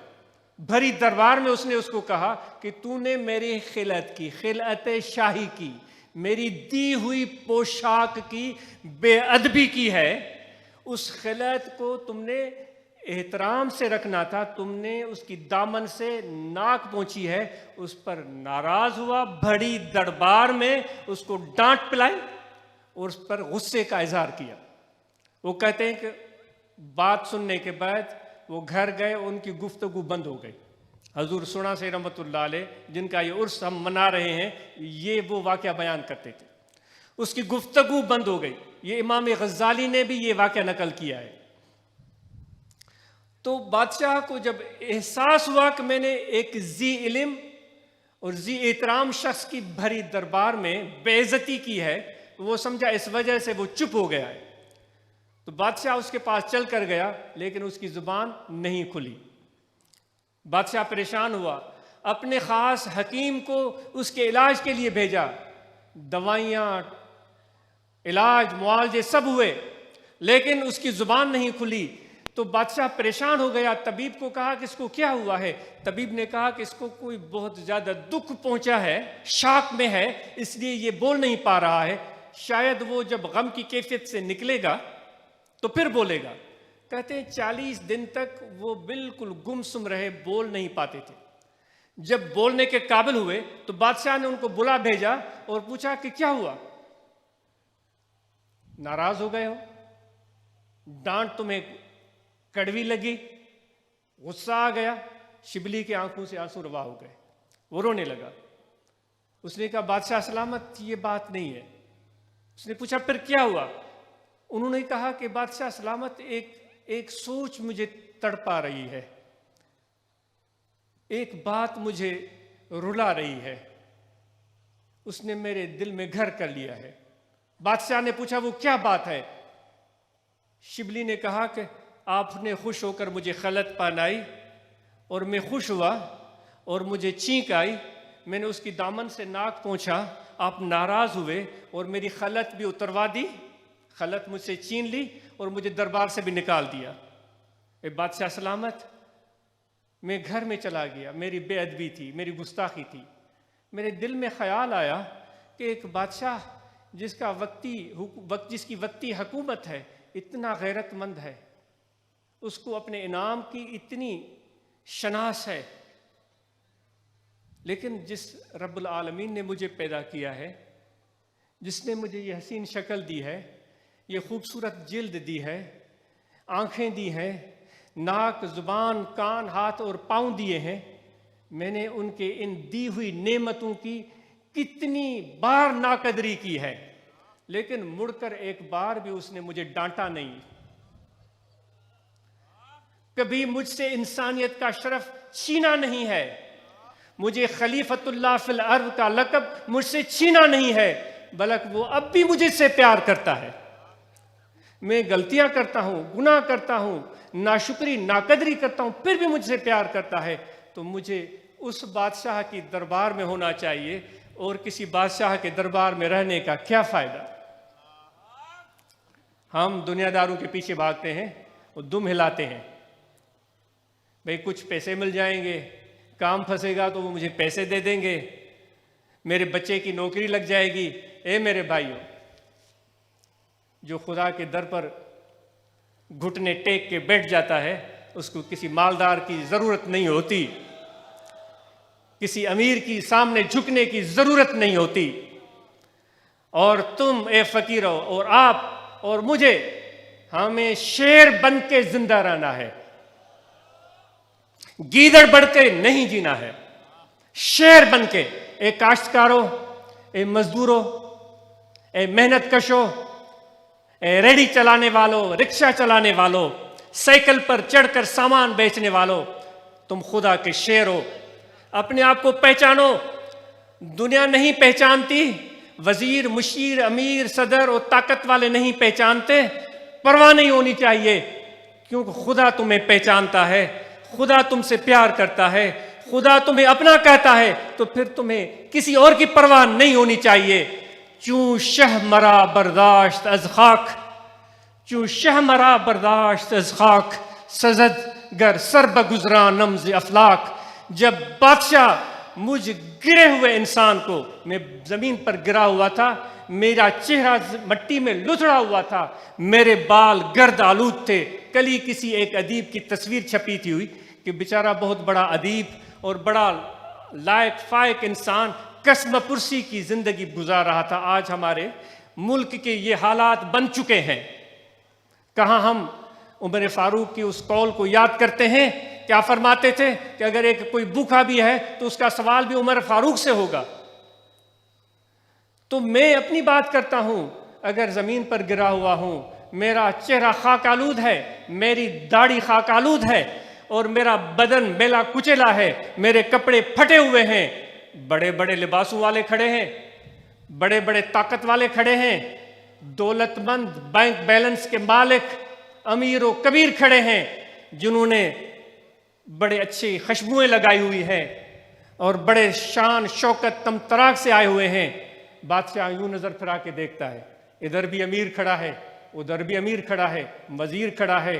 بھری دربار میں اس نے اس کو کہا کہ تو نے میری خلعت کی، خلعت شاہی کی، میری دی ہوئی پوشاک کی بے ادبی کی ہے، اس خلعت کو تم نے احترام سے رکھنا تھا، تم نے اس کی دامن سے ناک پہنچی ہے۔ اس پر ناراض ہوا، بڑی دربار میں اس کو ڈانٹ پلائی اور اس پر غصے کا اظہار کیا۔ وہ کہتے ہیں کہ بات سننے کے بعد وہ گھر گئے، ان کی گفتگو بند ہو گئی۔ حضور سونا سے رحمۃ اللہ علیہ، جن کا یہ عرس ہم منا رہے ہیں، یہ وہ واقعہ بیان کرتے تھے، اس کی گفتگو بند ہو گئی۔ یہ امام غزالی نے بھی یہ واقعہ نقل کیا ہے۔ تو بادشاہ کو جب احساس ہوا کہ میں نے ایک ذی علم اور ذی احترام شخص کی بھری دربار میں بے عزتی کی ہے، وہ سمجھا اس وجہ سے وہ چپ ہو گیا ہے، تو بادشاہ اس کے پاس چل کر گیا، لیکن اس کی زبان نہیں کھلی۔ بادشاہ پریشان ہوا، اپنے خاص حکیم کو اس کے علاج کے لیے بھیجا، دوائیاں، علاج، معالجے سب ہوئے، لیکن اس کی زبان نہیں کھلی۔ تو بادشاہ پریشان ہو گیا، طبیب کو کہا کہ اس کو کیا ہوا ہے؟ طبیب نے کہا کہ اس کو کوئی بہت زیادہ دکھ پہنچا ہے، شاک میں ہے، اس لیے یہ بول نہیں پا رہا ہے، شاید وہ جب غم کی کیفیت سے نکلے گا تو پھر بولے گا۔ کہتے ہیں 40 دن تک وہ بالکل گمسم رہے، بول نہیں پاتے تھے۔ جب بولنے کے قابل ہوئے تو بادشاہ نے ان کو بلا بھیجا اور پوچھا کہ کیا ہوا؟ ناراض ہو گئے ہو؟ ڈانٹ تمہیں کڑوی لگی؟ غصہ آ گیا؟ شبلی کی آنکھوں سے آنسو روا ہو گئے، وہ رونے لگا۔ اس نے کہا بادشاہ سلامت، یہ بات نہیں ہے۔ اس نے پوچھا پھر کیا ہوا؟ انہوں نے کہا کہ بادشاہ سلامت، ایک سوچ مجھے تڑپا رہی ہے، ایک بات مجھے رلا رہی ہے، اس نے میرے دل میں گھر کر لیا ہے۔ بادشاہ نے پوچھا وہ کیا بات ہے؟ شبلی نے کہا کہ آپ نے خوش ہو کر مجھے خلط پہنائی اور میں خوش ہوا اور مجھے چینک آئی، میں نے اس کی دامن سے ناک پہنچا، آپ ناراض ہوئے اور میری خلط بھی اتروا دی، خلط مجھ سے چھین لی اور مجھے دربار سے بھی نکال دیا۔ اے بادشاہ سلامت، میں گھر میں چلا گیا، میری بے ادبی تھی، میری گستاخی تھی۔ میرے دل میں خیال آیا کہ ایک بادشاہ جس کی وقتی حکومت ہے، اتنا غیرت مند ہے، اس کو اپنے انعام کی اتنی شناس ہے، لیکن جس رب العالمین نے مجھے پیدا کیا ہے، جس نے مجھے یہ حسین شکل دی ہے، یہ خوبصورت جلد دی ہے، آنکھیں دی ہیں، ناک، زبان، کان، ہاتھ اور پاؤں دیے ہیں، میں نے ان کے ان دی ہوئی نعمتوں کی کتنی بار ناقدری کی ہے، لیکن مڑ کر ایک بار بھی اس نے مجھے ڈانٹا نہیں۔ کبھی مجھ سے انسانیت کا شرف چھینا نہیں ہے، مجھے خلیفۃ اللہ فی الارض کا لقب مجھ سے چھینا نہیں ہے، بلکہ وہ اب بھی مجھے سے پیار کرتا ہے۔ میں غلطیاں کرتا ہوں، گناہ کرتا ہوں، ناشکری، ناقدری کرتا ہوں، پھر بھی مجھ سے پیار کرتا ہے۔ تو مجھے اس بادشاہ کی دربار میں ہونا چاہیے، اور کسی بادشاہ کے دربار میں رہنے کا کیا فائدہ؟ ہم دنیا داروں کے پیچھے بھاگتے ہیں، وہ دم ہلاتے ہیں، بھئی کچھ پیسے مل جائیں گے، کام پھنسے گا تو وہ مجھے پیسے دے دیں گے، میرے بچے کی نوکری لگ جائے گی۔ اے میرے بھائیوں، جو خدا کے در پر گھٹنے ٹیک کے بیٹھ جاتا ہے، اس کو کسی مالدار کی ضرورت نہیں ہوتی، کسی امیر کی سامنے جھکنے کی ضرورت نہیں ہوتی۔ اور تم اے فقیرو اور آپ اور مجھے، ہمیں شیر بن کے زندہ رہنا ہے، گیدڑ بڑھ کے نہیں جینا ہے، شیر بن کے۔ اے کاشتکارو، اے مزدورو، اے محنت کشو، اے ریڑھی چلانے والو، رکشہ چلانے والو، سائیکل پر چڑھ کر سامان بیچنے والو، تم خدا کے شیر ہو، اپنے آپ کو پہچانو۔ دنیا نہیں پہچانتی، وزیر، مشیر، امیر، صدر اور طاقت والے نہیں پہچانتے، پرواہ نہیں ہونی چاہیے، کیونکہ خدا تمہیں پہچانتا ہے، خدا تم سے پیار کرتا ہے، خدا تمہیں اپنا کہتا ہے، تو پھر تمہیں کسی اور کی پرواہ نہیں ہونی چاہیے۔ چوں شہ مرا برداشت از خاک، چوں شہ مرا برداشت از خاک، سزد گر سر بگزرانم ز افلاک۔ جب بادشاہ مجھ گرے ہوئے انسان کو، میں زمین پر گرا ہوا تھا، میرا چہرہ مٹی میں لتڑا ہوا تھا، میرے بال گرد آلود تھے۔ کل ہی کسی ایک ادیب کی تصویر چھپی تھی ہوئی کہ بیچارہ بہت بڑا ادیب اور بڑا لائق فائق انسان قسم پرسی کی زندگی گزار رہا تھا۔ آج ہمارے ملک کے یہ حالات بن چکے ہیں۔ کہاں ہم عمر فاروق کی اس قول کو یاد کرتے ہیں؟ کیا فرماتے تھے کہ اگر ایک کوئی بھوکا بھی ہے تو اس کا سوال بھی عمر فاروق سے ہوگا۔ تو میں اپنی بات کرتا ہوں، اگر زمین پر گرا ہوا ہوں، میرا چہرہ خاک آلود ہے، میری داڑھی خاک آلود ہے، اور میرا بدن میلا کچیلا ہے، میرے کپڑے پھٹے ہوئے ہیں، بڑے بڑے لباسوں والے کھڑے ہیں، بڑے بڑے طاقت والے کھڑے ہیں، دولت مند، بینک بیلنس کے مالک، امیر و کبیر کھڑے ہیں، جنہوں نے بڑے اچھی خوشبوئیں لگائی ہوئی ہیں اور بڑے شان شوکت تمطراق سے آئے ہوئے ہیں۔ بادشاہ یوں نظر پھرا کے دیکھتا ہے، ادھر بھی امیر کھڑا ہے، ادھر بھی امیر کھڑا ہے، وزیر کھڑا ہے،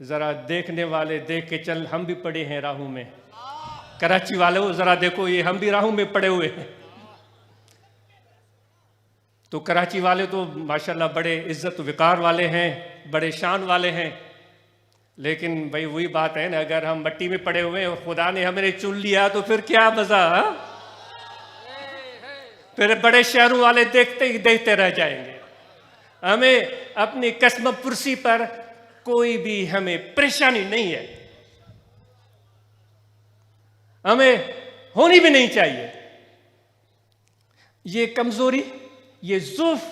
ذرا دیکھنے والے دیکھ کے چل، ہم بھی پڑے ہیں راہوں میں. کراچی والے ہو ذرا دیکھو، یہ ہم بھی راہوں میں پڑے ہوئے ہیں. تو کراچی والے تو ماشاءاللہ بڑے عزت و وقار والے ہیں، بڑے شان والے ہیں. لیکن بھائی وہی بات ہے نا، اگر ہم مٹی میں پڑے ہوئے ہیں اور خدا نے ہمیں چن لیا تو پھر کیا مزہ. پھر بڑے شہروں والے دیکھتے ہی دیکھتے رہ جائیں گے. ہمیں اپنی قسم پرسی پر کوئی بھی ہمیں پریشانی نہیں ہے، ہمیں ہونی بھی نہیں چاہیے. یہ کمزوری، یہ ضعف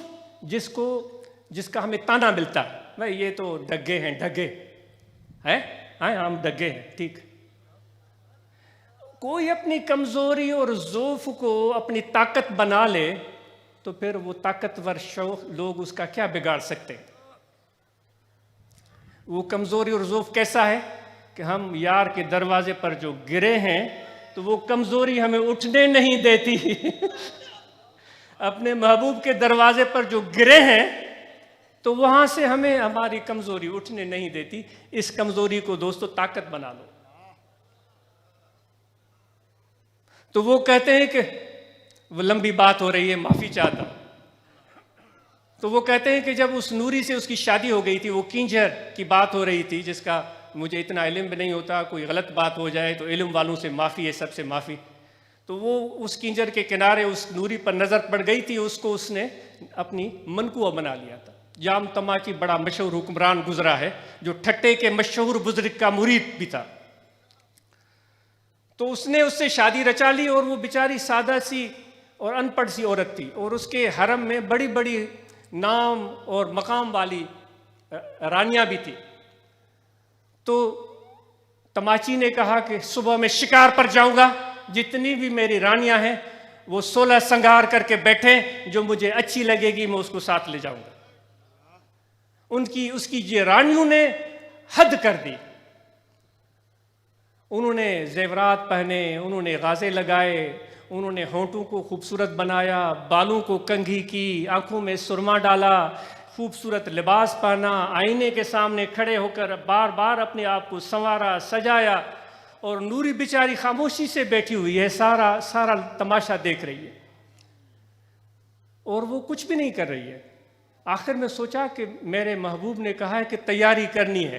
جس کا ہمیں تانا ملتا ہے، بھائی یہ تو ڈگے ہیں، ڈگے ہیں، ہم ڈگے ہیں. ٹھیک، کوئی اپنی کمزوری اور ضعف کو اپنی طاقت بنا لے تو پھر وہ طاقتور لوگ اس کا کیا بگاڑ سکتے. وہ کمزوری اور ضعف کیسا ہے کہ ہم یار کے دروازے پر جو گرے ہیں تو وہ کمزوری ہمیں اٹھنے نہیں دیتی. اپنے محبوب کے دروازے پر جو گرے ہیں تو وہاں سے ہمیں ہماری کمزوری اٹھنے نہیں دیتی. اس کمزوری کو دوستو طاقت بنا لو. تو وہ کہتے ہیں کہ وہ لمبی بات ہو رہی ہے، معافی چاہتا ہوں. تو وہ کہتے ہیں کہ جب اس نوری سے اس کی شادی ہو گئی تھی، وہ کینجر کی بات ہو رہی تھی جس کا مجھے اتنا علم بھی نہیں ہوتا، کوئی غلط بات ہو جائے تو علم والوں سے معافی ہے، سب سے معافی. تو وہ اس کینجر کے کنارے اس نوری پر نظر پڑ گئی تھی، اس کو اس نے اپنی منقوہ بنا لیا تھا. جام تماچی بڑا مشہور حکمران گزرا ہے جو ٹھٹے کے مشہور بزرگ کا مرید بھی تھا. تو اس نے اس سے شادی رچا لی اور وہ بیچاری سادہ سی اور ان پڑھ سی عورت تھی، اور اس کے حرم میں بڑی بڑی نام اور مقام والی رانیاں بھی تھی. تو تماچی نے کہا کہ صبح میں شکار پر جاؤں گا، جتنی بھی میری رانیاں ہیں وہ 16 سنگار کر کے بیٹھے، جو مجھے اچھی لگے گی میں اس کو ساتھ لے جاؤں گا. اس کی یہ رانیوں نے حد کر دی. انہوں نے زیورات پہنے، انہوں نے غازے لگائے، انہوں نے ہونٹوں کو خوبصورت بنایا، بالوں کو کنگھی کی، آنکھوں میں سرما ڈالا، خوبصورت لباس پہنا، آئینے کے سامنے کھڑے ہو کر بار بار اپنے آپ کو سنوارا، سجایا. اور نوری بیچاری خاموشی سے بیٹھی ہوئی ہے، سارا تماشا دیکھ رہی ہے اور وہ کچھ بھی نہیں کر رہی ہے. آخر میں سوچا کہ میرے محبوب نے کہا ہے کہ تیاری کرنی ہے،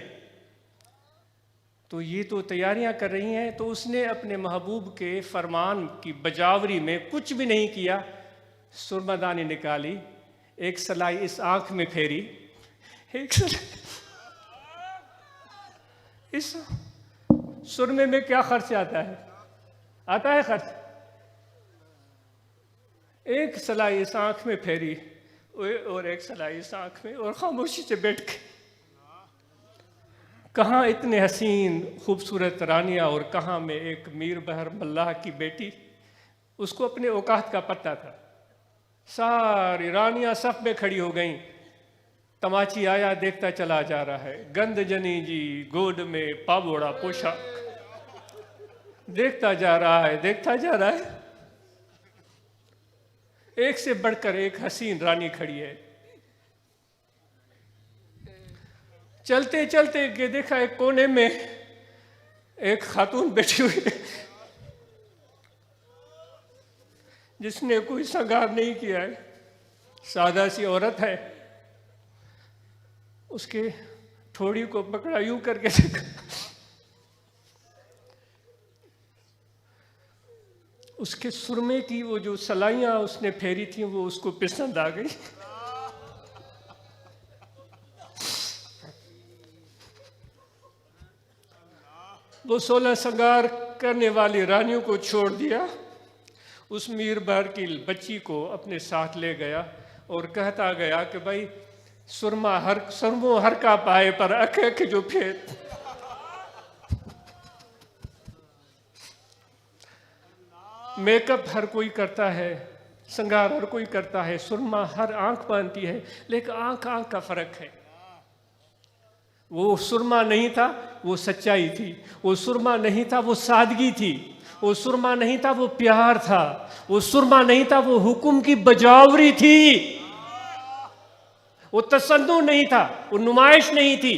تو یہ تو تیاریاں کر رہی ہیں. تو اس نے اپنے محبوب کے فرمان کی بجاوری میں کچھ بھی نہیں کیا، سرمدانی نکالی، ایک سلائی اس آنکھ میں پھیری، اس سرمے میں کیا خرچ آتا ہے خرچ. ایک سلائی اس آنکھ میں پھیری اور ایک سلائی اس آنکھ میں، اور خاموشی سے بیٹھ کے. کہاں اتنے حسین خوبصورت رانیاں اور کہاں میں ایک میر بہر ملاح کی بیٹی. اس کو اپنے اوقات کا پتہ تھا. ساری رانیاں صف میں کھڑی ہو گئیں. تماچی آیا، دیکھتا چلا جا رہا ہے. گند جنی جی گود میں پاوڑا پوشاک، دیکھتا جا رہا ہے. ایک سے بڑھ کر ایک حسین رانی کھڑی ہے. چلتے چلتے دیکھا ایک کونے میں ایک خاتون بیٹھی ہوئی ہے جس نے کوئی سنگار نہیں کیا ہے، سادہ سی عورت ہے. اس کے تھوڑی کو پکڑا، یوں کر کے دیکھا، اس کے سرمے کی وہ جو سلائیاں اس نے پھیری تھیں وہ اس کو پسند آ گئی. وہ 16 سنگار کرنے والی رانیوں کو چھوڑ دیا، اس میر بہر کی بچی کو اپنے ساتھ لے گیا اور کہتا گیا کہ بھائی سرمو ہر کا پائے پر اکھ اکھ جو پھیر. میک اپ ہر کوئی کرتا ہے، سنگار ہر کوئی کرتا ہے، سرما ہر آنکھ پہنتی ہے، لیکن آنکھ کا فرق ہے. وہ سرما نہیں تھا، وہ سچائی تھی. وہ سرما نہیں تھا، وہ سادگی تھی. وہ سرما نہیں تھا، وہ پیار تھا. وہ سرما نہیں تھا، وہ حکم کی بجاوری تھی. وہ تصنع نہیں تھا، وہ نمائش نہیں تھی.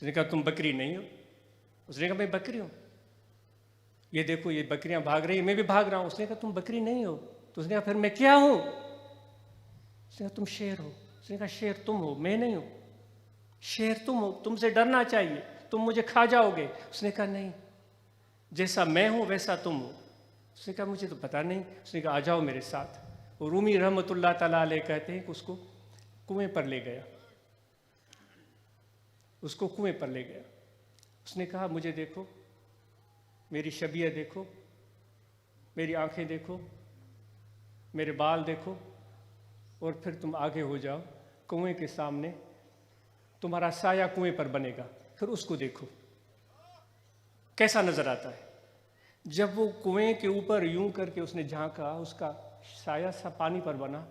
اس نے کہا تم بکری نہیں ہو؟ اس نے کہا میں بکری ہوں، یہ دیکھو یہ بکریاں بھاگ رہی ہیں، میں بھی بھاگ رہا ہوں۔ اس نے کہا تم بکری نہیں ہو؟ تو اس نے کہا پھر میں کیا ہوں؟ اس نے کہا تم شیر ہو۔ اس نے کہا شیر تم ہو، میں نہیں ہوں، شیر تم ہو، تم سے ڈرنا چاہیے، تم مجھے کھا جاؤ گے۔ اس نے کہا نہیں، جیسا میں ہوں ویسا تم ہو۔ اس نے کہا مجھے تو پتا نہیں۔ اس نے کہا آ جاؤ میرے ساتھ۔ رومی رحمۃ اللہ تعالیٰ علیہ کہتے ہیں کہ اس کو کنویں پر لے گیا، اس کو کنویں پر لے گیا۔ اس نے کہا مجھے دیکھو، میری شبیہ دیکھو، میری آنکھیں دیکھو، میرے بال دیکھو، اور پھر تم آگے ہو جاؤ، کنویں کے سامنے تمہارا سایہ کنویں پر بنے گا، پھر اس کو دیکھو کیسا نظر آتا ہے۔ جب وہ کنویں کے اوپر یوں کر کے اس نے جھانکا، اس کا سایہ سا پانی پر بنا،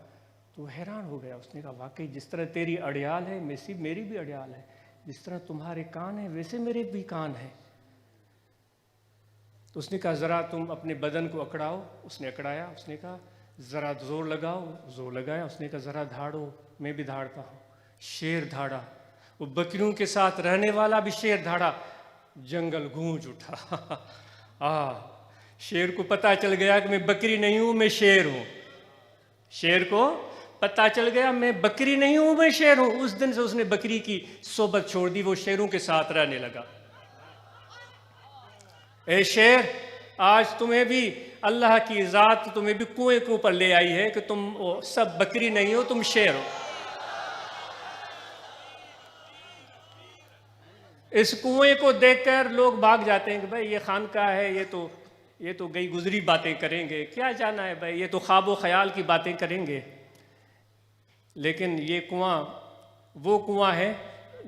تو وہ حیران ہو گیا۔ اس نے کہا واقعی جس طرح تیری اڑیال ہے میری بھی اڑیال ہے، جس طرح تمہارے کان ہیں ویسے میرے بھی کان ہیں۔ تو اس نے کہا ذرا تم اپنے بدن کو اکڑاؤ۔ اس نے اکڑایا۔ اس نے کہا ذرا زور لگاؤ، زور لگایا۔ اس نے کہا ذرا دھاڑو، میں بھی دھاڑتا ہوں۔ شیر دھاڑا، وہ بکریوں کے ساتھ رہنے والا بھی شیر دھاڑا، جنگل گونج اٹھا۔ شیر کو پتا چل گیا کہ میں بکری نہیں ہوں، میں شیر ہوں۔ شیر کو پتا چل گیا میں بکری نہیں ہوں، میں شیر ہوں۔ اس دن سے اس نے بکری کی صحبت چھوڑ دی، وہ شیروں کے ساتھ رہنے لگا۔ اے شیر، آج تمہیں بھی اللہ کی ذات تمہیں بھی کنویں کے اوپر لے آئی ہے کہ تم سب بکری نہیں ہو، تم شیر ہو۔ اس کنویں کو دیکھ کر لوگ بھاگ جاتے ہیں کہ بھائی یہ خانقاہ ہے، یہ تو گئی گزری باتیں کریں گے، کیا جانا ہے بھائی، یہ تو خواب و خیال کی باتیں کریں گے۔ لیکن یہ کنواں وہ کنواں ہے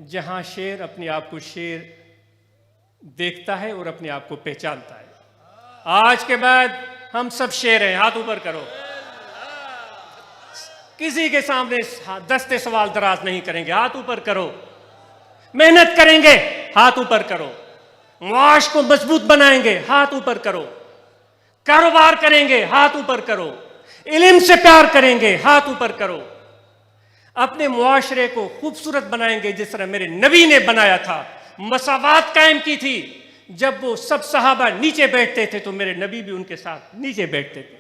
جہاں شیر اپنے آپ کو شیر دیکھتا ہے اور اپنے آپ کو پہچانتا ہے۔ آج کے بعد ہم سب شیر ہیں، ہاتھ اوپر کرو۔ کسی کے سامنے دستے سوال دراز نہیں کریں گے، ہاتھ اوپر کرو۔ محنت کریں گے، ہاتھ اوپر کرو۔ معاش کو مضبوط بنائیں گے، ہاتھ اوپر کرو۔ کاروبار کریں گے، ہاتھ اوپر کرو۔ علم سے پیار کریں گے، ہاتھ اوپر کرو۔ اپنے معاشرے کو خوبصورت بنائیں گے جس طرح میرے نبی نے بنایا تھا، مساوات قائم کی تھی۔ جب وہ سب صحابہ نیچے بیٹھتے تھے تو میرے نبی بھی ان کے ساتھ نیچے بیٹھتے تھے۔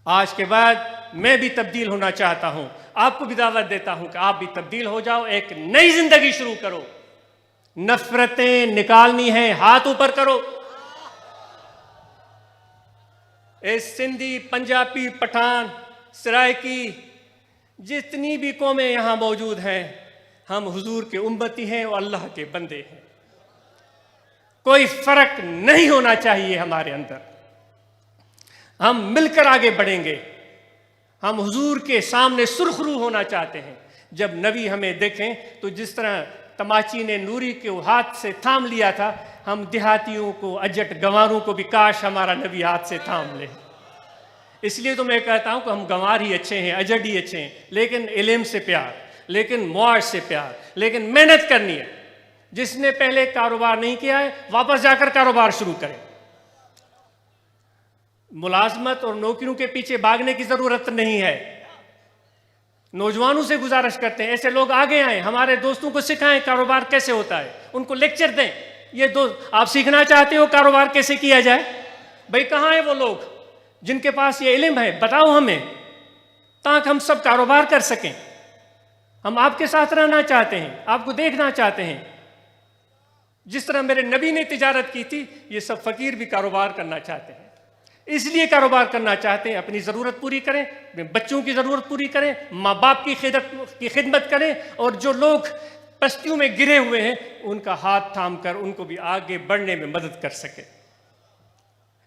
آج کے بعد میں بھی تبدیل ہونا چاہتا ہوں، آپ کو بھی دعوت دیتا ہوں کہ آپ بھی تبدیل ہو جاؤ، ایک نئی زندگی شروع کرو۔ نفرتیں نکالنی ہیں، ہاتھ اوپر کرو۔ اے سندھی، پنجابی، پٹھان، سرائکی، جتنی بھی قومیں یہاں موجود ہیں، ہم حضور کے امتی ہیں اور اللہ کے بندے ہیں۔ کوئی فرق نہیں ہونا چاہیے ہمارے اندر۔ ہم مل کر آگے بڑھیں گے۔ ہم حضور کے سامنے سرخ رو ہونا چاہتے ہیں۔ جب نبی ہمیں دیکھیں تو جس طرح تماچی نے نوری کے ہاتھ سے تھام لیا تھا، ہم دیہاتیوں کو، اجٹ گنواروں کو بھی کاش ہمارا نبی ہاتھ سے تھام لے۔ اس لیے تو میں کہتا ہوں کہ ہم گنوار ہی اچھے ہیں، اجٹ ہی اچھے ہیں، لیکن علم سے پیار، لیکن معاش سے پیار، لیکن محنت کرنی ہے۔ جس نے پہلے کاروبار نہیں کیا ہے واپس جا کر کاروبار شروع کرے۔ ملازمت اور نوکریوں کے پیچھے بھاگنے کی ضرورت نہیں ہے۔ نوجوانوں سے گزارش کرتے ہیں ایسے لوگ آگے آئیں، ہمارے دوستوں کو سکھائیں کاروبار کیسے ہوتا ہے، ان کو لیکچر دیں۔ یہ دوست آپ سیکھنا چاہتے ہو کاروبار کیسے کیا جائے، بھئی کہاں ہیں وہ لوگ جن کے پاس یہ علم ہے، بتاؤ ہمیں، تاکہ ہم سب کاروبار کر سکیں۔ ہم آپ کے ساتھ رہنا چاہتے ہیں، آپ کو دیکھنا چاہتے ہیں۔ جس طرح میرے نبی نے تجارت کی تھی، یہ سب فقیر بھی کاروبار کرنا چاہتے ہیں۔ اس لیے کاروبار کرنا چاہتے ہیں، اپنی ضرورت پوری کریں، اپنے بچوں کی ضرورت پوری کریں، ماں باپ کی خدمت کریں، اور جو لوگ پستیوں میں گرے ہوئے ہیں ان کا ہاتھ تھام کر ان کو بھی آگے بڑھنے میں مدد کر سکیں۔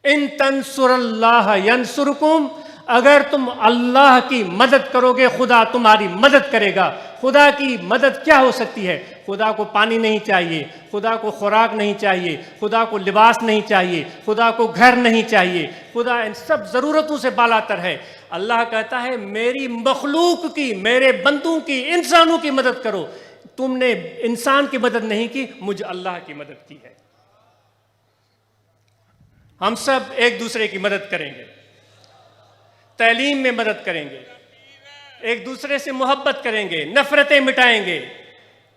ان تنصر اللہ ینصرکم، اگر تم اللہ کی مدد کرو گے خدا تمہاری مدد کرے گا۔ خدا کی مدد کیا ہو سکتی ہے؟ خدا کو پانی نہیں چاہیے، خدا کو خوراک نہیں چاہیے، خدا کو لباس نہیں چاہیے، خدا کو گھر نہیں چاہیے، خدا ان سب ضرورتوں سے بالاتر ہے۔ اللہ کہتا ہے میری مخلوق کی، میرے بندوں کی، انسانوں کی مدد کرو۔ تم نے انسان کی مدد نہیں کی، مجھ اللہ کی مدد کی ہے۔ ہم سب ایک دوسرے کی مدد کریں گے، تعلیم میں مدد کریں گے، ایک دوسرے سے محبت کریں گے، نفرتیں مٹائیں گے۔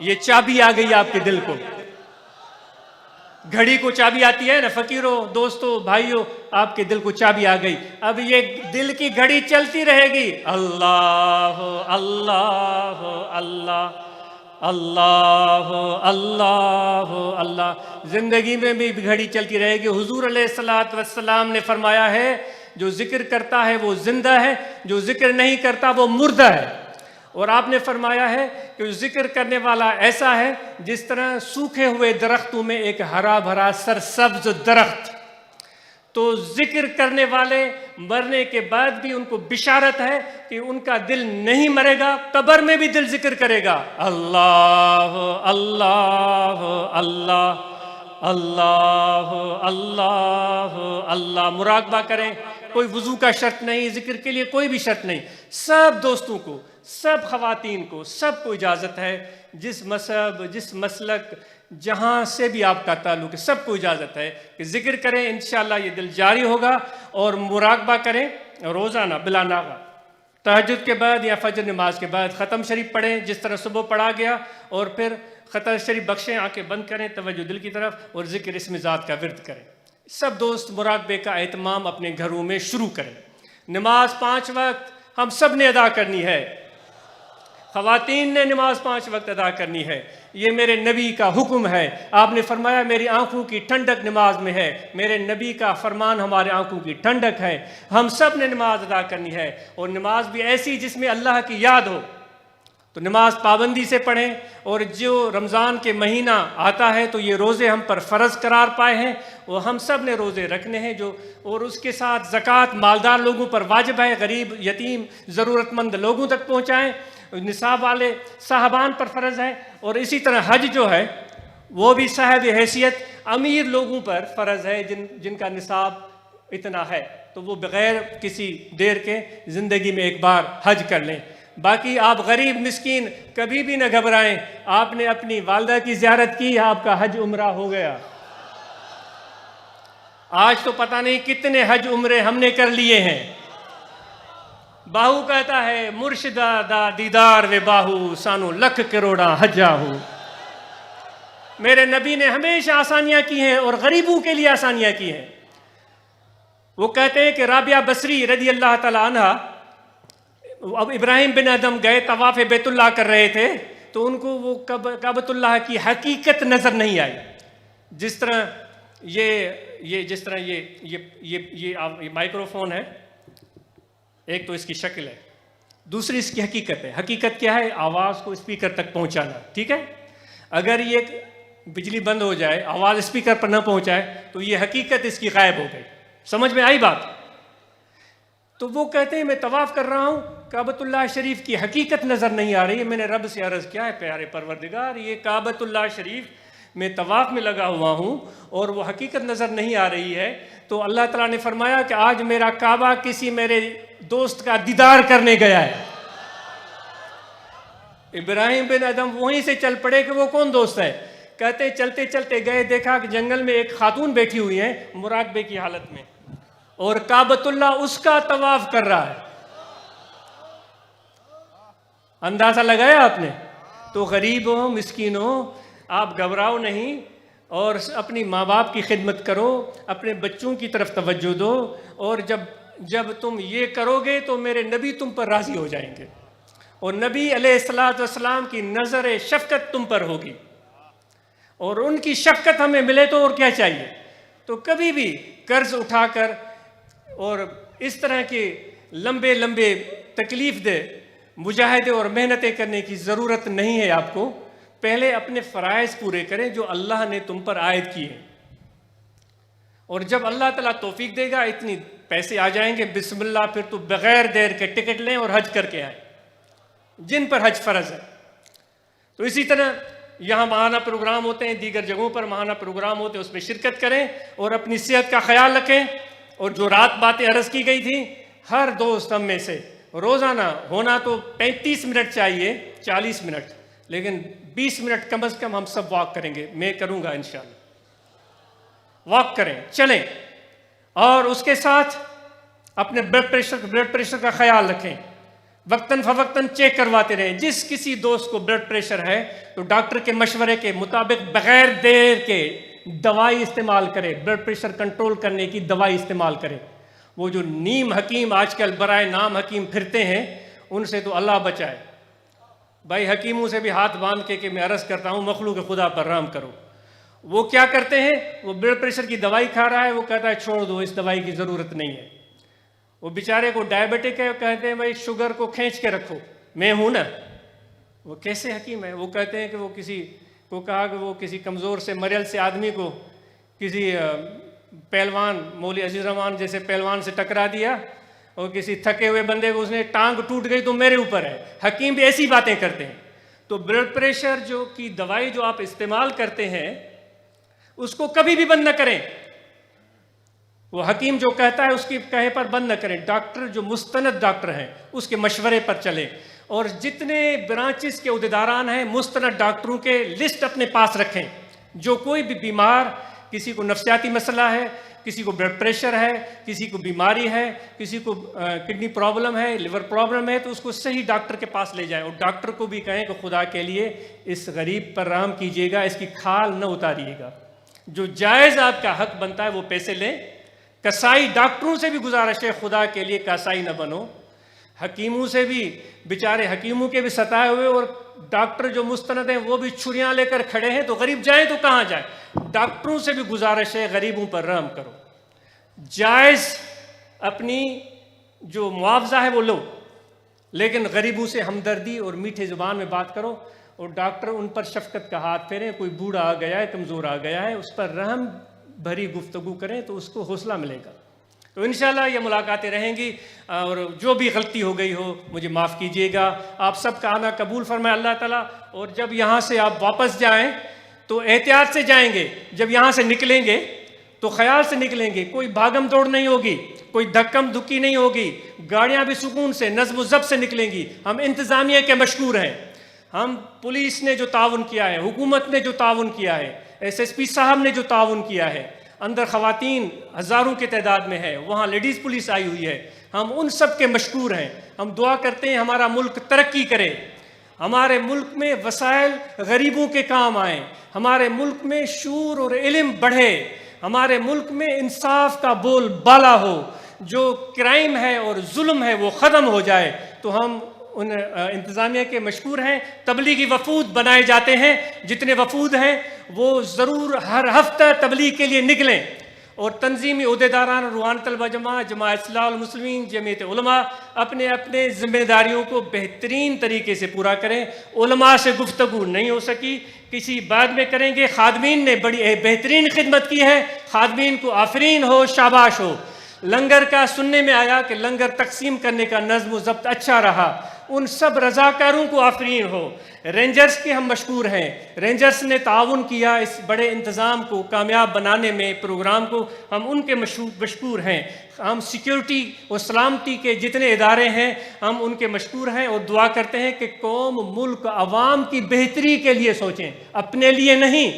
یہ چابی آ گئی آپ کے دل کو. گھڑی کو چابی آتی ہے نا فقیروں، دوستوں، بھائیوں، آپ کے دل کو چابی آ گئی. اب یہ دل کی گھڑی چلتی رہے گی. اللہ اللہ اللہ اللہ اللہ اللہ. زندگی میں بھی گھڑی چلتی رہے گی. حضور علیہ الصلوۃ والسلام نے فرمایا ہے جو ذکر کرتا ہے وہ زندہ ہے، جو ذکر نہیں کرتا وہ مردہ ہے. اور آپ نے فرمایا ہے کہ ذکر کرنے والا ایسا ہے جس طرح سوکھے ہوئے درختوں میں ایک ہرا بھرا سرسبز درخت. تو ذکر کرنے والے مرنے کے بعد بھی ان کو بشارت ہے کہ ان کا دل نہیں مرے گا، قبر میں بھی دل ذکر کرے گا. اللہ اللہ اللہ اللہ اللہ اللہ. مراقبہ کریں. کوئی وضو کا شرط نہیں، ذکر کے لیے کوئی بھی شرط نہیں. سب دوستوں کو، سب خواتین کو، سب کو اجازت ہے، جس مذہب، جس مسلک، جہاں سے بھی آپ کا تعلق ہے، سب کو اجازت ہے کہ ذکر کریں. انشاءاللہ یہ دل جاری ہوگا. اور مراقبہ کریں روزانہ بلا ناغہ. تہجد کے بعد یا فجر نماز کے بعد ختم شریف پڑھیں جس طرح صبح پڑھا گیا، اور پھر ختم شریف بخشیں، آنکھیں بند کریں، توجہ دل کی طرف، اور ذکر اسم ذات کا ورد کریں. سب دوست مراقبے کا اہتمام اپنے گھروں میں شروع کریں. نماز 5 وقت ہم سب نے ادا کرنی ہے. خواتین نے نماز 5 وقت ادا کرنی ہے. یہ میرے نبی کا حکم ہے. آپ نے فرمایا میری آنکھوں کی ٹھنڈک نماز میں ہے. میرے نبی کا فرمان ہمارے آنکھوں کی ٹھنڈک ہے. ہم سب نے نماز ادا کرنی ہے، اور نماز بھی ایسی جس میں اللہ کی یاد ہو. تو نماز پابندی سے پڑھیں. اور جو رمضان کے مہینہ آتا ہے تو یہ روزے ہم پر فرض قرار پائے ہیں، وہ ہم سب نے روزے رکھنے ہیں. اور اس کے ساتھ زکوٰۃ مالدار لوگوں پر واجب ہے، غریب، یتیم، ضرورت مند لوگوں تک پہنچائیں. نصاب والے صاحبان پر فرض ہے. اور اسی طرح حج جو ہے وہ بھی صاحب حیثیت امیر لوگوں پر فرض ہے، جن کا نصاب اتنا ہے، تو وہ بغیر کسی دیر کے زندگی میں ایک بار حج کر لیں. باقی آپ غریب مسکین کبھی بھی نہ گھبرائیں. آپ نے اپنی والدہ کی زیارت کی، آپ کا حج عمرہ ہو گیا. آج تو پتہ نہیں کتنے حج عمرے ہم نے کر لیے ہیں. باہو کہتا ہے مرشدہ دا دیدار و باہو سانو لکھ کروڑا حجا ہو. میرے نبی نے ہمیشہ آسانیاں کی ہیں اور غریبوں کے لیے آسانیاں کی ہیں. وہ کہتے ہیں کہ رابعہ بصری رضی اللہ تعالیٰ عنہ، اب ابراہیم بن ادم گئے طواف بیت اللہ کر رہے تھے، تو ان کو وہ کعبۃ اللہ کی حقیقت نظر نہیں آئی. جس طرح یہ مائکرو فون ہے، ایک تو اس کی شکل ہے، دوسری اس کی حقیقت ہے. حقیقت کیا ہے؟ آواز کو اسپیکر تک پہنچانا. ٹھیک ہے، اگر یہ بجلی بند ہو جائے، آواز اسپیکر پر نہ پہنچائے، تو یہ حقیقت اس کی غائب ہو گئی. سمجھ میں آئی بات؟ تو وہ کہتے ہیں میں طواف کر رہا ہوں، کعبۃ اللہ شریف کی حقیقت نظر نہیں آ رہی ہے. میں نے رب سے عرض کیا ہے پیارے پروردگار، یہ کعبۃ اللہ شریف میں طواف میں لگا ہوا ہوں اور وہ حقیقت نظر نہیں آ رہی ہے. تو اللہ تعالیٰ نے فرمایا کہ آج میرا کعبہ کسی میرے دوست کا دیدار کرنے گیا ہے. ابراہیم بن ادم وہیں سے چل پڑے کہ وہ کون دوست ہے. کہتے چلتے چلتے گئے، دیکھا کہ جنگل میں ایک خاتون بیٹھی ہوئی ہے مراقبے کی حالت میں، اور کعبۃ اللہ اس کا طواف کر رہا ہے. اندازہ لگایا آپ نے؟ تو غریب ہو، مسکین ہو، آپ گھبراؤ نہیں، اور اپنی ماں باپ کی خدمت کرو، اپنے بچوں کی طرف توجہ دو. اور جب تم یہ کرو گے تو میرے نبی تم پر راضی ہو جائیں گے، اور نبی علیہ الصلوۃ والسلام کی نظر شفقت تم پر ہوگی. اور ان کی شفقت ہمیں ملے تو اور کیا چاہیے. تو کبھی بھی قرض اٹھا کر اور اس طرح کے لمبے لمبے تکلیف دہ مجاہدے اور محنتیں کرنے کی ضرورت نہیں ہے آپ کو. پہلے اپنے فرائض پورے کریں جو اللہ نے تم پر عائد کیے ہیں، اور جب اللہ تعالیٰ توفیق دے گا اتنی پیسے آ جائیں گے، بسم اللہ، پھر تو بغیر دیر کے ٹکٹ لیں اور حج کر کے آئیں جن پر حج فرض ہے. تو اسی طرح یہاں ماہانہ پروگرام ہوتے ہیں، دیگر جگہوں پر ماہانہ پروگرام ہوتے ہیں، اس میں شرکت کریں اور اپنی صحت کا خیال رکھیں. اور جو رات باتیں عرض کی گئی تھیں، ہر دوست ہم میں سے روزانہ ہونا تو 35 منٹ چاہیے، 40 منٹ، لیکن 20 منٹ کم از کم ہم سب واک کریں گے. میں کروں گا انشاءاللہ. واک کریں، چلیں، اور اس کے ساتھ اپنے بلڈ پریشر کا خیال رکھیں. وقتاً فوقتاً چیک کرواتے رہیں. جس کسی دوست کو بلڈ پریشر ہے تو ڈاکٹر کے مشورے کے مطابق بغیر دیر کے دوائی استعمال کرے, بلڈ پریشر کنٹرول کرنے کی دوائی استعمال کرے. وہ جو نیم حکیم آج کل برائے نام حکیم پھرتے ہیں, ان سے تو اللہ بچائے. بھائی حکیموں سے بھی ہاتھ باندھ کے کہ میں عرض کرتا ہوں مخلوق خدا پر رحم کرو. وہ کیا کرتے ہیں, وہ بلڈ پریشر کی دوائی کھا رہا ہے, وہ کہتا ہے چھوڑ دو, اس دوائی کی ضرورت نہیں ہے. وہ بیچارے کو ڈائبٹک ہے, وہ کہتے ہیں بھائی شوگر کو کھینچ کے رکھو, میں ہوں نا. وہ کیسے حکیم ہے؟ وہ کہتے ہیں کہ وہ کسی کو کہا کہ وہ کسی کمزور سے مریض سے آدمی کو کسی پہلوان مولوی عزیز الرحمان جیسے پہلوان سے ٹکرا دیا, اور کسی تھکے ہوئے بندے کو اس نے ٹانگ ٹوٹ گئی تو میرے اوپر ہے. حکیم بھی ایسی باتیں کرتے ہیں. تو بلڈ پریشر جو کی دوائی جو آپ استعمال کرتے ہیں اس کو کبھی بھی بند نہ کریں. وہ حکیم جو کہتا ہے اس کی کہے پر بند نہ کریں. ڈاکٹر جو مستند ڈاکٹر ہیں اس کے مشورے پر چلیں. اور جتنے برانچز کے عہدیداران ہیں مستند ڈاکٹروں کے لسٹ اپنے پاس رکھیں. جو کوئی بھی بیمار, کسی کو نفسیاتی مسئلہ ہے, کسی کو بلڈ پریشر ہے, کسی کو بیماری ہے, کسی کو کڈنی پرابلم ہے, لیور پرابلم ہے, تو اس کو صحیح ڈاکٹر کے پاس لے جائیں. اور ڈاکٹر کو بھی کہیں کہ خدا کے لیے اس غریب پر رحم کیجیے گا, اس کی کھال نہ اتاریے گا. جو جائز آپ کا حق بنتا ہے وہ پیسے لیں. کسائی ڈاکٹروں سے بھی گزارش ہے خدا کے لیے کسائی نہ بنو. حکیموں سے بھی, بیچارے حکیموں کے بھی ستائے ہوئے اور ڈاکٹر جو مستند ہیں وہ بھی چھریاں لے کر کھڑے ہیں, تو غریب جائیں تو کہاں جائیں. ڈاکٹروں سے بھی گزارش ہے غریبوں پر رحم کرو. جائز اپنی جو معاوضہ ہے وہ لو, لیکن غریبوں سے ہمدردی اور میٹھے زبان میں بات کرو. اور ڈاکٹر ان پر شفقت کا ہاتھ پھیریں. کوئی بوڑھا آ گیا ہے, کمزور آ گیا ہے, اس پر رحم بھری گفتگو کریں تو اس کو حوصلہ ملے گا. تو انشاءاللہ یہ ملاقاتیں رہیں گی. اور جو بھی غلطی ہو گئی ہو مجھے معاف کیجیے گا. آپ سب کا آنا قبول فرمائے اللہ تعالیٰ. اور جب یہاں سے آپ واپس جائیں تو احتیاط سے جائیں گے. جب یہاں سے نکلیں گے تو خیال سے نکلیں گے. کوئی بھاگم دوڑ نہیں ہوگی, کوئی دھکم دھکی نہیں ہوگی. گاڑیاں بھی سکون سے نظم و ضبط سے نکلیں گی. ہم انتظامیہ کے مشکور ہیں. ہم پولیس نے جو تعاون کیا ہے, حکومت نے جو تعاون کیا ہے, ایس ایس پی صاحب نے جو تعاون کیا ہے, اندر خواتین ہزاروں کی تعداد میں ہے, وہاں لیڈیز پولیس آئی ہوئی ہے, ہم ان سب کے مشکور ہیں. ہم دعا کرتے ہیں ہمارا ملک ترقی کرے, ہمارے ملک میں وسائل غریبوں کے کام آئیں, ہمارے ملک میں شعور اور علم بڑھے, ہمارے ملک میں انصاف کا بول بالا ہو, جو کرائم ہے اور ظلم ہے وہ ختم ہو جائے. تو ہم ان انتظامیہ کے مشکور ہیں. تبلیغی وفود بنائے جاتے ہیں, جتنے وفود ہیں وہ ضرور ہر ہفتہ تبلیغ کے لیے نکلیں. اور تنظیمی عہدیداران, روحانیت طلبہ جماعت, جماعت اصلاح المسلمین, جمعیت علماء اپنے اپنے ذمہ داریوں کو بہترین طریقے سے پورا کریں. علماء سے گفتگو نہیں ہو سکی, کسی بعد میں کریں گے. خادمین نے بڑی بہترین خدمت کی ہے, خادمین کو آفرین ہو, شاباش ہو. لنگر کا سننے میں آیا کہ لنگر تقسیم کرنے کا نظم و ضبط اچھا رہا, ان سب رضاکاروں کو آفرین ہو. رینجرز کے ہم مشکور ہیں, رینجرز نے تعاون کیا اس بڑے انتظام کو کامیاب بنانے میں, پروگرام کو, ہم ان کے مشکور ہیں. ہم سیکیورٹی اور سلامتی کے جتنے ادارے ہیں ہم ان کے مشکور ہیں. اور دعا کرتے ہیں کہ قوم, ملک, عوام کی بہتری کے لیے سوچیں, اپنے لیے نہیں.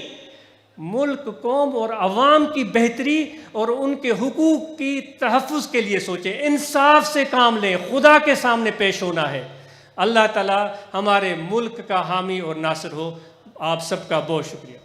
ملک, قوم اور عوام کی بہتری اور ان کے حقوق کی تحفظ کے لیے سوچیں. انصاف سے کام لیں, خدا کے سامنے پیش ہونا ہے. اللہ تعالی ہمارے ملک کا حامی اور ناصر ہو. آپ سب کا بہت شکریہ.